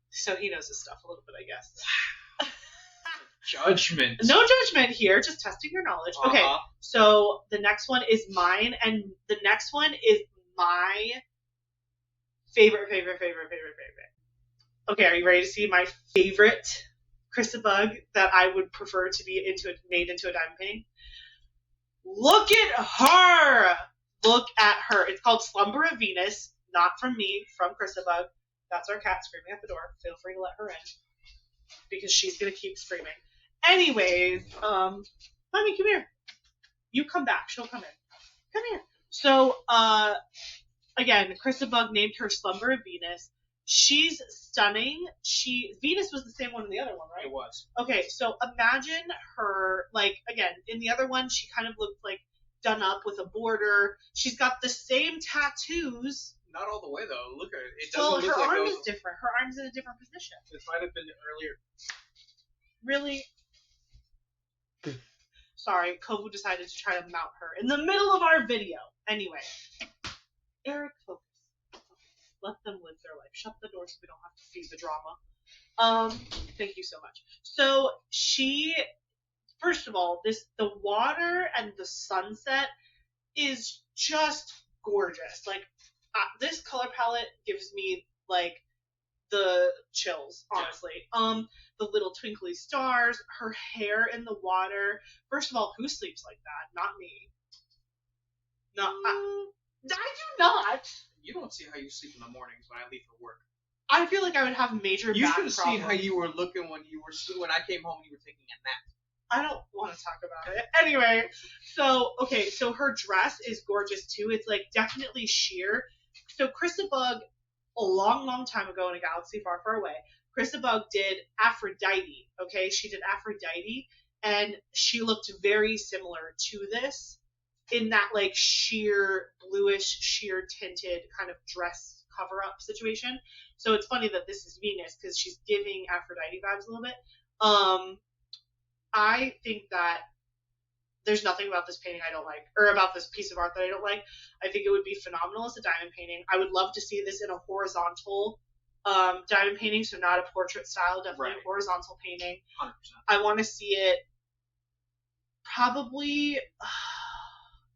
So he knows his stuff a little bit, I guess. Judgment. No judgment here, just testing your knowledge. Okay, so the next one is mine, and the next one is my favorite. Okay, are you ready to see my favorite ChrissaBug that I would prefer to be made into a diamond painting? Look at her! Look at her. It's called Slumber of Venus, not from me, from ChrissaBug. That's our cat screaming at the door. Feel free to let her in, because she's going to keep screaming. Anyways, Mommy, come here. You come back. She'll come in. Come here. So, again, ChrissaBug named her Slumber of Venus. She's stunning. Venus was the same one in the other one, right? It was. Okay, so imagine her, like, again, in the other one, she kind of looked like done up with a border. She's got the same tattoos. Not all the way, though. Look at it. It Well, doesn't look her like arm those... is different. Her arm's in a different position. This might have been earlier. Really? Sorry, Kovu decided to try to mount her in the middle of our video. Anyway, Eric, focus. Let them live their life. Shut the door so we don't have to feed the drama. Thank you so much. So first of all, the water and the sunset is just gorgeous. Like, this color palette gives me like the chills, honestly. Yeah. The little twinkly stars, her hair in the water. First of all, who sleeps like that? Not me. No, I do not. You don't see how you sleep in the mornings when I leave for work. I feel like I would have major You back should have problems. seen how you were looking when I came home and you were taking a nap. I don't want to talk about it. Anyway, so her dress is gorgeous too. It's like definitely sheer. So ChrissaBug, a long time ago in a galaxy far, far away, ChrissaBug did Aphrodite. Okay, she did Aphrodite, and she looked very similar to this in that like sheer bluish, sheer tinted kind of dress cover up situation. So it's funny that this is Venus because she's giving Aphrodite vibes a little bit. I think that there's nothing about this painting I don't like, or about this piece of art that I don't like. I think it would be phenomenal as a diamond painting. I would love to see this in a horizontal diamond painting, so not a portrait style, definitely a horizontal painting. 100%. I want to see it probably,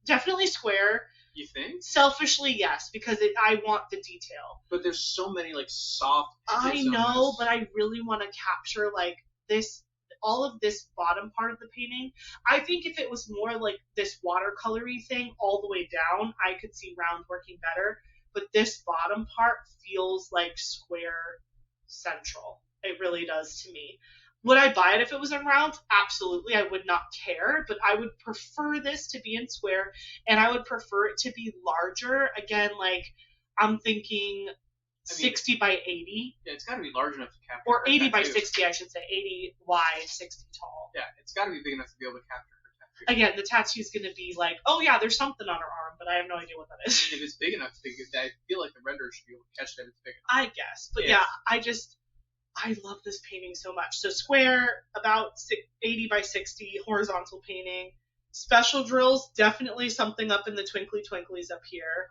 definitely square. You think? Selfishly, yes, because I want the detail. But there's so many like soft edges. I know, but I really want to capture like this. All of this bottom part of the painting. I think if it was more like this watercolory thing all the way down, I could see round working better. But this bottom part feels like square central. It really does to me. Would I buy it if it was in round? Absolutely. I would not care, but I would prefer this to be in square, and I would prefer it to be larger. Again, like I'm thinking 60 by 80. Yeah, it's got to be large enough to capture. Or 80 by 60, I should say. 80 wide, 60 tall. Yeah, it's got to be big enough to be able to capture her tattoo. Again, the tattoo's going to be like, oh yeah, there's something on her arm, but I have no idea what that is. And if it's big enough, I feel like the renderer should be able to catch it if it's big enough. I guess. But yeah, I love this painting so much. So square, about 80 by 60, horizontal painting. Special drills, definitely something up in the twinkly twinklies up here.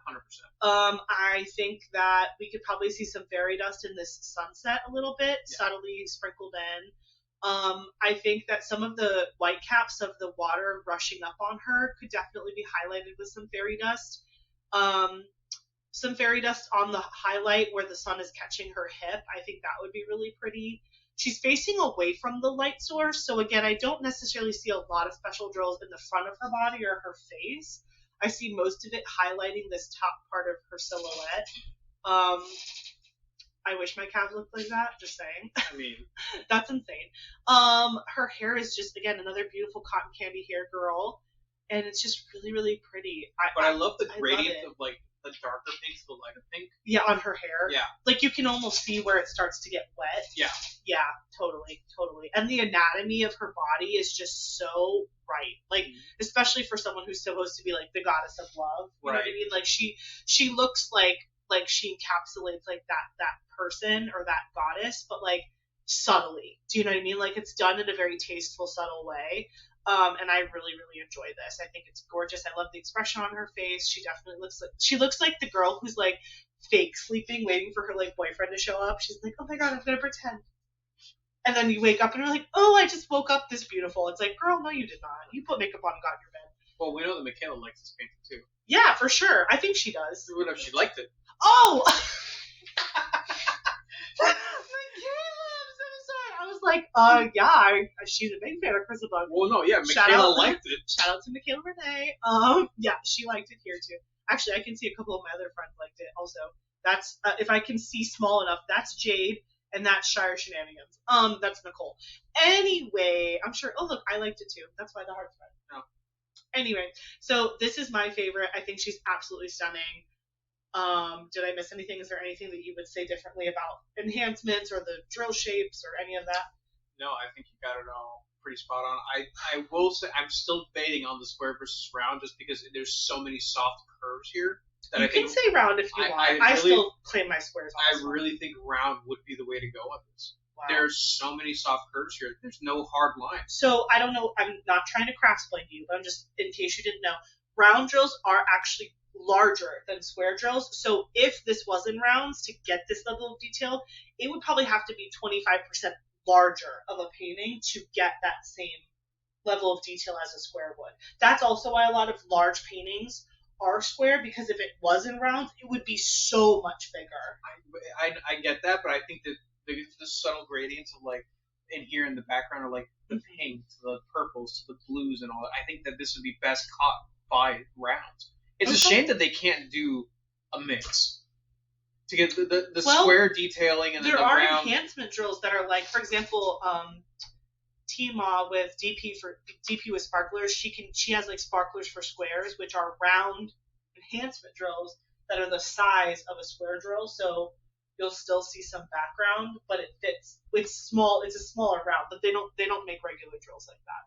100%. I think that we could probably see some fairy dust in this sunset a little bit, subtly sprinkled in. I think that some of the white caps of the water rushing up on her could definitely be highlighted with some fairy dust. Some fairy dust on the highlight where the sun is catching her hip. I think that would be really pretty. She's facing away from the light source, so again, I don't necessarily see a lot of special drills in the front of her body or her face. I see most of it highlighting this top part of her silhouette. I wish my calves looked like that, just saying. I mean... That's insane. Her hair is just, again, another beautiful cotton candy hair girl, and it's just really, really pretty. I love the gradient of, like, the darker pink to the lighter pink. Yeah, on her hair. Yeah. Like, you can almost see where it starts to get wet. Yeah. Yeah, totally. And the anatomy of her body is just so right. Like, especially for someone who's supposed to be, like, the goddess of love. You know what I mean? Like, she looks like she encapsulates, like, that person or that goddess, but, like, subtly. Do you know what I mean? Like, it's done in a very tasteful, subtle way. And I really, really enjoy this. I think it's gorgeous. I love the expression on her face. She definitely looks like the girl who's, like, fake sleeping, waiting for her, like, boyfriend to show up. She's like, oh my god, I'm gonna pretend. And then you wake up and you're like, oh, I just woke up this beautiful. It's like, girl, no, you did not. You put makeup on and got in your bed. Well, we know that Michaela likes this painting too. Yeah, for sure. I think she does. What if she liked it? Oh! Like, yeah, she's a big fan of ChrissaBug. Well, no, yeah, Michaela liked it. Shout out to Michaela Renee. Yeah, she liked it here too. Actually, I can see a couple of my other friends liked it also. That's, if I can see small enough, that's Jade, and that's Shire Shenanigans. That's Nicole. Anyway, I'm sure, oh look, I liked it too. That's why the heart's red. Oh. Anyway, so this is my favorite. I think she's absolutely stunning. Did I miss anything? Is there anything that you would say differently about enhancements or the drill shapes or any of that? No, I think you got it all pretty spot on. I will say I'm still debating on the square versus round just because there's so many soft curves here. That you can say round if you want. I still claim my squares. I really think round would be the way to go on this. Wow. There's so many soft curves here. There's no hard lines. So I don't know. I'm not trying to craft explain to you, but I'm just in case you didn't know. Round drills are actually larger than square drills. So if this was in rounds, to get this level of detail, it would probably have to be 25% larger of a painting to get that same level of detail as a square would. That's also why a lot of large paintings are square, because if it was in rounds, it would be so much bigger. I get that, but I think that the subtle gradients of like in here in the background are like the pinks, the purples, the blues, and all that. I think that this would be best caught by rounds. It's a shame that they can't do a mix to get the square detailing and then the round. There are enhancement drills that are like, for example, Tima with DP with sparklers. She has like sparklers for squares, which are round enhancement drills that are the size of a square drill. So you'll still see some background, but it fits. It's small. It's a smaller round, but they don't make regular drills like that.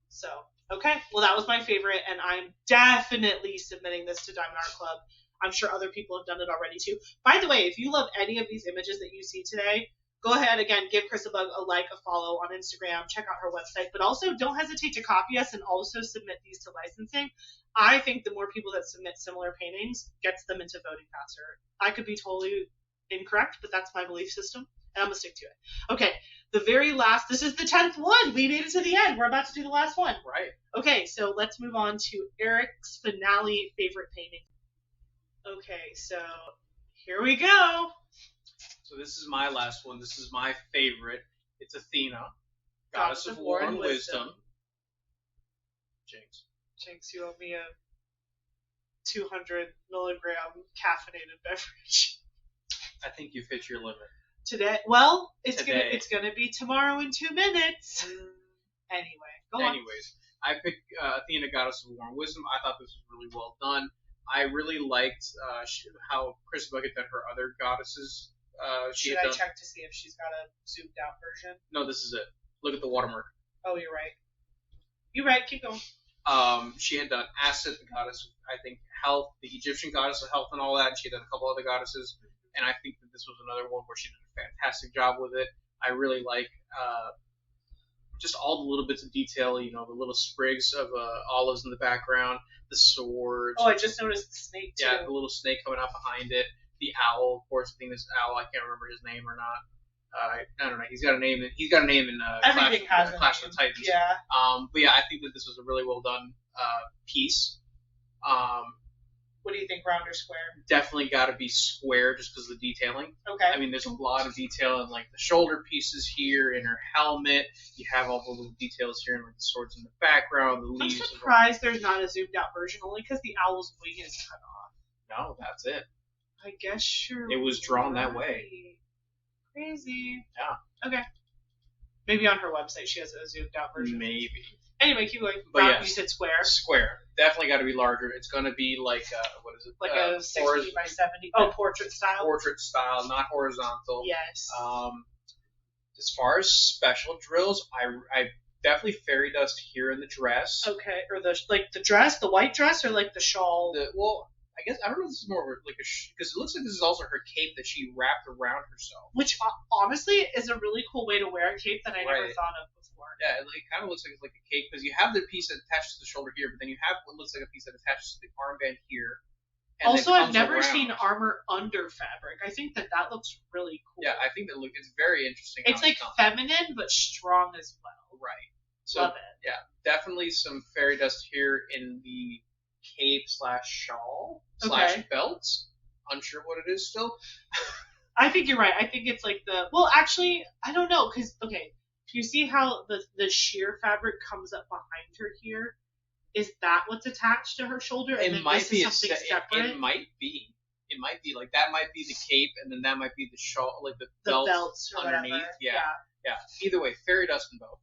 So. Okay, well, that was my favorite, and I'm definitely submitting this to Diamond Art Club. I'm sure other people have done it already, too. By the way, if you love any of these images that you see today, go ahead, again, give ChrissaBug a like, a follow on Instagram, check out her website, but also don't hesitate to copy us and also submit these to licensing. I think the more people that submit similar paintings gets them into voting faster. I could be totally incorrect, but that's my belief system, and I'm going to stick to it. Okay. The very last, this is the 10th one. We made it to the end. We're about to do the last one. Right. Okay, so let's move on to Eric's finale favorite painting. Okay, so here we go. So this is my last one. This is my favorite. It's Athena, goddess of war and wisdom. Jinx, you owe me a 200 milligram caffeinated beverage. I think you've hit your limit. Today, well, it's gonna be tomorrow in 2 minutes. Anyway, go on. Anyways, I picked Athena, goddess of war and wisdom. I thought this was really well done. I really liked how ChrissaBug had done her other goddesses. Should I check to see if she's got a zoomed out version? No, this is it. Look at the watermark. Oh, you're right. You're right. Keep going. She had done Aset, the goddess of, I think, health, the Egyptian goddess of health and all that, and she had done a couple other goddesses. And I think that this was another one where she did a fantastic job with it. I really like just all the little bits of detail, you know, the little sprigs of olives in the background, the swords. Oh, I just noticed the snake, too. Yeah, the little snake coming out behind it. The owl, of course, I think this owl, I can't remember his name or not. I don't know. He's got a name in Clash of the Titans. Yeah. But yeah, I think that this was a really well done piece. What do you think, round or square? Definitely got to be square just because of the detailing. Okay. I mean, there's a lot of detail in like the shoulder pieces here, in her helmet. You have all the little details here, and like the swords in the background, the leaves. I'm surprised there's not a zoomed out version, only because the owl's wing is cut off. No, that's it. I guess you're It was drawn that way. Crazy. Yeah. Okay. Maybe on her website she has a zoomed out version. Maybe. Anyway, keep going. But Round, yes, you said square. Square. definitely got to be larger. It's going to be like what is it? Like a 60 by 70. Oh, portrait style. Portrait style, not horizontal. Yes. As far as special drills, I definitely fairy dust here in the dress. Okay, or the dress, the white dress, or like the shawl. I guess I don't know. If this is more like because it looks like this is also her cape that she wrapped around herself. Which honestly is a really cool way to wear a cape that I never thought of before. Yeah, it kind of looks like it's like a cape because you have the piece that attaches to the shoulder here, but then you have what looks like a piece that attaches to the armband here. And also, I've never seen armor under fabric. I think that looks really cool. Yeah, I think it's very interesting. It's like feminine but strong as well. Right. So, love it. Yeah, definitely some fairy dust here in the cape / shawl / belt. Unsure what it is still. I think you're right. I think it's like actually, I don't know, because, okay, you see how the sheer fabric comes up behind her here? Is that what's attached to her shoulder? And it might be something separate? It might be. It might be. Like, that might be the cape, and then that might be the shawl, like the belts underneath. Whatever. Yeah. Either way, fairy dust in both.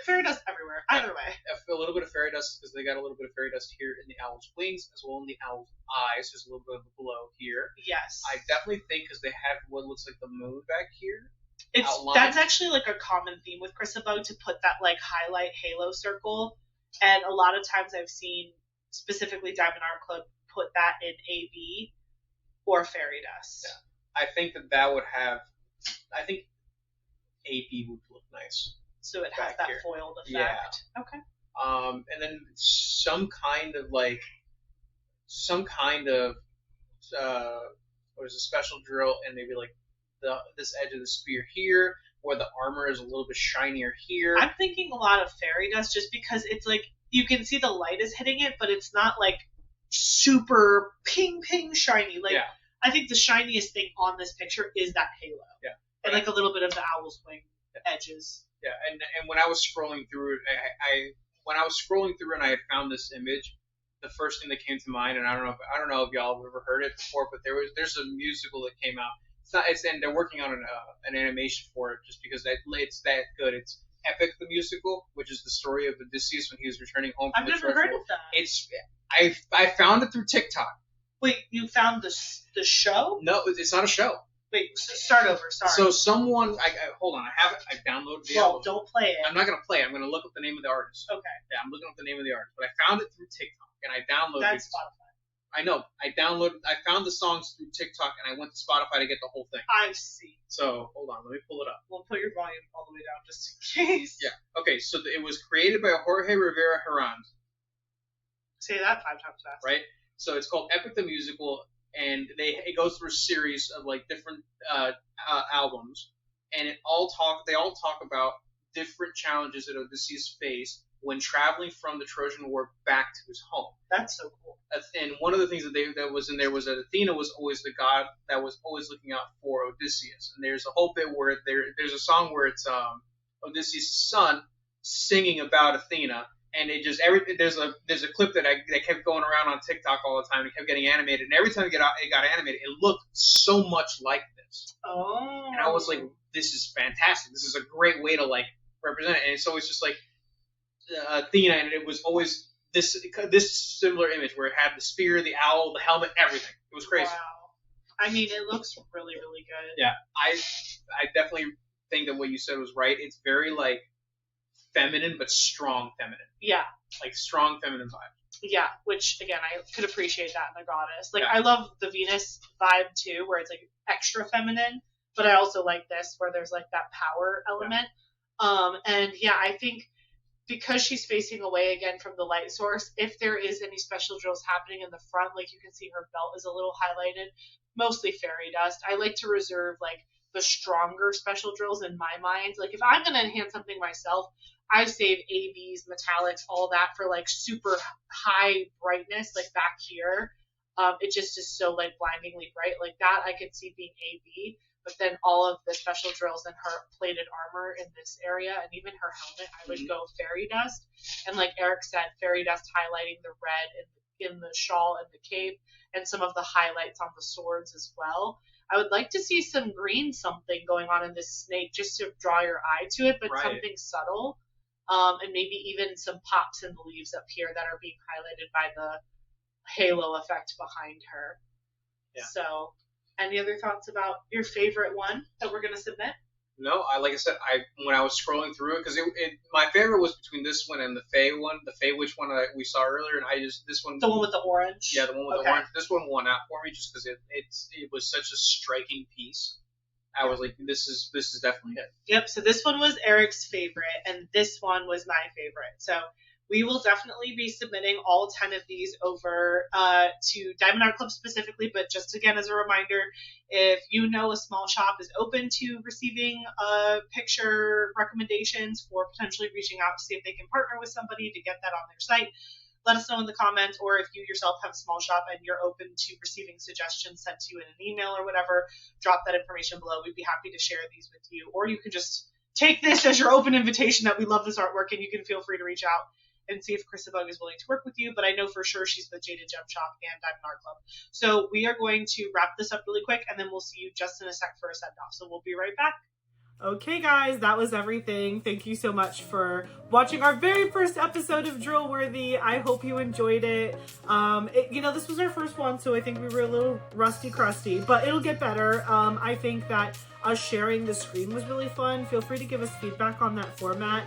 Fairy dust everywhere. Either way. A little bit of fairy dust because they got a little bit of fairy dust here in the owl's wings as well in the owl's eyes. There's a little bit of a glow here. Yes. I definitely think because they have what looks like the moon back here. That's actually like a common theme with ChrissaBug to put that like highlight halo circle, and a lot of times I've seen specifically Diamond Art Club put that in AB or fairy dust. Yeah. I think that would have. I think AB would look nice. So it has that here. Foiled effect. Yeah. Okay. And then some kind of what is a special drill, and maybe like this edge of the spear here, where the armor is a little bit shinier here. I'm thinking a lot of fairy dust, just because it's like you can see the light is hitting it, but it's not like super ping shiny. Like I think the shiniest thing on this picture is that halo. Yeah. And like a little bit of the owl's wing edges. Yeah, and when I was scrolling through it, when I was scrolling through and I had found this image, the first thing that came to mind, and I don't know if y'all have ever heard it before, but there's a musical that came out. And they're working on an animation for it just because it's that good. It's Epic the Musical, which is the story of Odysseus when he was returning home from the treasure. I've never heard of I that. found it through TikTok. Wait, you found the show? No, it's not a show. Wait, start over. Sorry. So someone, hold on, I have it. I downloaded the album. Don't play it. I'm not gonna play it. I'm gonna look up the name of the artist. Okay. Yeah, I'm looking up the name of the artist, but I found it through TikTok and I downloaded. That's Spotify. I know. I found the songs through TikTok and I went to Spotify to get the whole thing. I see. So hold on, let me pull it up. We'll put your volume all the way down just in case. Yeah. Okay. So it was created by Jorge Rivera Herrand. Say that 5 times fast. Right. So it's called Epic the Musical. And it goes through a series of like different albums, and they all talk about different challenges that Odysseus faced when traveling from the Trojan War back to his home. That's so cool. And one of the things that was in there was that Athena was always the god that was always looking out for Odysseus. And there's a whole bit where there's a song where it's Odysseus' son singing about Athena. And it just there's a clip that kept going around on TikTok all the time. It kept getting animated, and every time it got animated, it looked so much like this. Oh. And I was like, "This is fantastic. This is a great way to like represent it." And so it's just like Athena, and it was always this similar image where it had the spear, the owl, the helmet, everything. It was crazy. Wow. I mean, it looks really, really good. Yeah, I definitely think that what you said was right. It's very like feminine, but strong feminine. Yeah. Like strong feminine vibe. Yeah, which again, I could appreciate that in a goddess. Like, I love the Venus vibe too, where it's like extra feminine, but I also like this where there's like that power element. Yeah. And yeah, I think because she's facing away again from the light source, if there is any special drills happening in the front, like you can see her belt is a little highlighted, mostly fairy dust. I like to reserve like the stronger special drills in my mind. Like if I'm going to enhance something myself, I save ABs, metallics, all that for like super high brightness, like back here. It just is so like blindingly bright. Like that I could see being AB, but then all of the special drills and her plated armor in this area and even her helmet, I would go fairy dust. And like Eric said, fairy dust highlighting the red in the shawl and the cape and some of the highlights on the swords as well. I would like to see some green something going on in this snake just to draw your eye to it, but something subtle. and maybe even some pops in the leaves up here that are being highlighted by the halo effect behind her. Yeah. So, any other thoughts about your favorite one that we're going to submit? No, like I said, when I was scrolling through it, because my favorite was between this one and the Fey one, the Fey Witch one that we saw earlier, and this one, the one with the orange. Yeah, the one with the orange. This one won out for me just because it was such a striking piece. I was like, this is definitely it. Yep. So this one was Eric's favorite, and this one was my favorite. So we will definitely be submitting all 10 of these over to Diamond Art Club specifically, but just again as a reminder, if you know a small shop is open to receiving picture recommendations for potentially reaching out to see if they can partner with somebody to get that on their site, let us know in the comments, or if you yourself have a small shop and you're open to receiving suggestions sent to you in an email or whatever, drop that information below. We'd be happy to share these with you, or you can just take this as your open invitation that we love this artwork, and you can feel free to reach out and see if ChrissaBug is willing to work with you. But I know for sure she's with Jaded Gem Shop and Diamond Art Club. So we are going to wrap this up really quick, and then we'll see you just in a sec for a send-off. So we'll be right back. Okay, guys, that was everything. Thank you so much for watching our very first episode of Drill Worthy. I hope you enjoyed it. This was our first one, so I think we were a little rusty-crusty, but it'll get better. I think that us sharing the screen was really fun. Feel free to give us feedback on that format.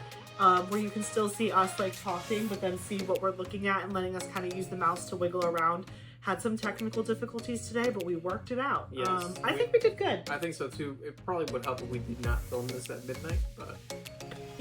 Where you can still see us like talking, but then see what we're looking at and letting us kind of use the mouse to wiggle around. Had some technical difficulties today, but we worked it out. Yes, I think we did good. I think so too. It probably would help if we did not film this at midnight, but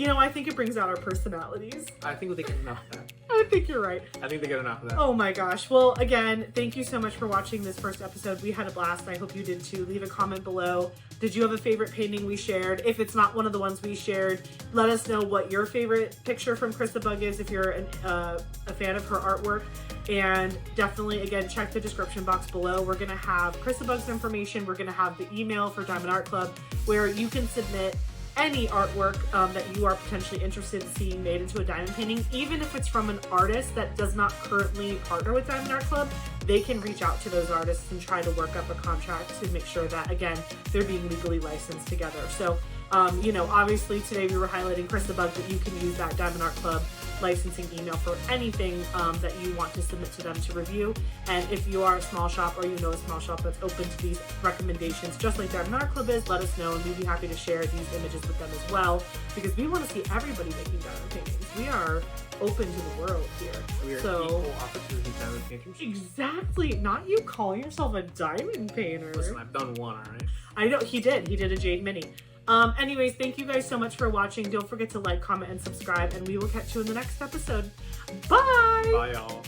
I think it brings out our personalities. I think they get enough of that. I think you're right. I think they get enough of that. Oh my gosh. Well, again, thank you so much for watching this first episode. We had a blast. I hope you did too. Leave a comment below. Did you have a favorite painting we shared? If it's not one of the ones we shared, let us know what your favorite picture from ChrissaBug is if you're a fan of her artwork. And definitely, again, check the description box below. We're going to have ChrissaBug's information. We're going to have the email for Diamond Art Club where you can submit any artwork that you are potentially interested in seeing made into a diamond painting. Even if it's from an artist that does not currently partner with Diamond Art Club, they can reach out to those artists and try to work up a contract to make sure that, again, they're being legally licensed together. So, obviously today we were highlighting ChrissaBug, but you can use that Diamond Art Club licensing email for anything that you want to submit to them to review. And if you are a small shop or you know a small shop that's open to these recommendations, just like Diamond Art Club is, let us know and we'd be happy to share these images with them as well, because we want to see everybody making diamond paintings. We are open to the world here. We are equal opportunity diamond painters. Exactly. Not you calling yourself a diamond painter. Listen, I've done one, alright? I know, he did a Jade Mini. Anyways, thank you guys so much for watching. Don't forget to like, comment, and subscribe, and we will catch you in the next episode. Bye! Bye, y'all.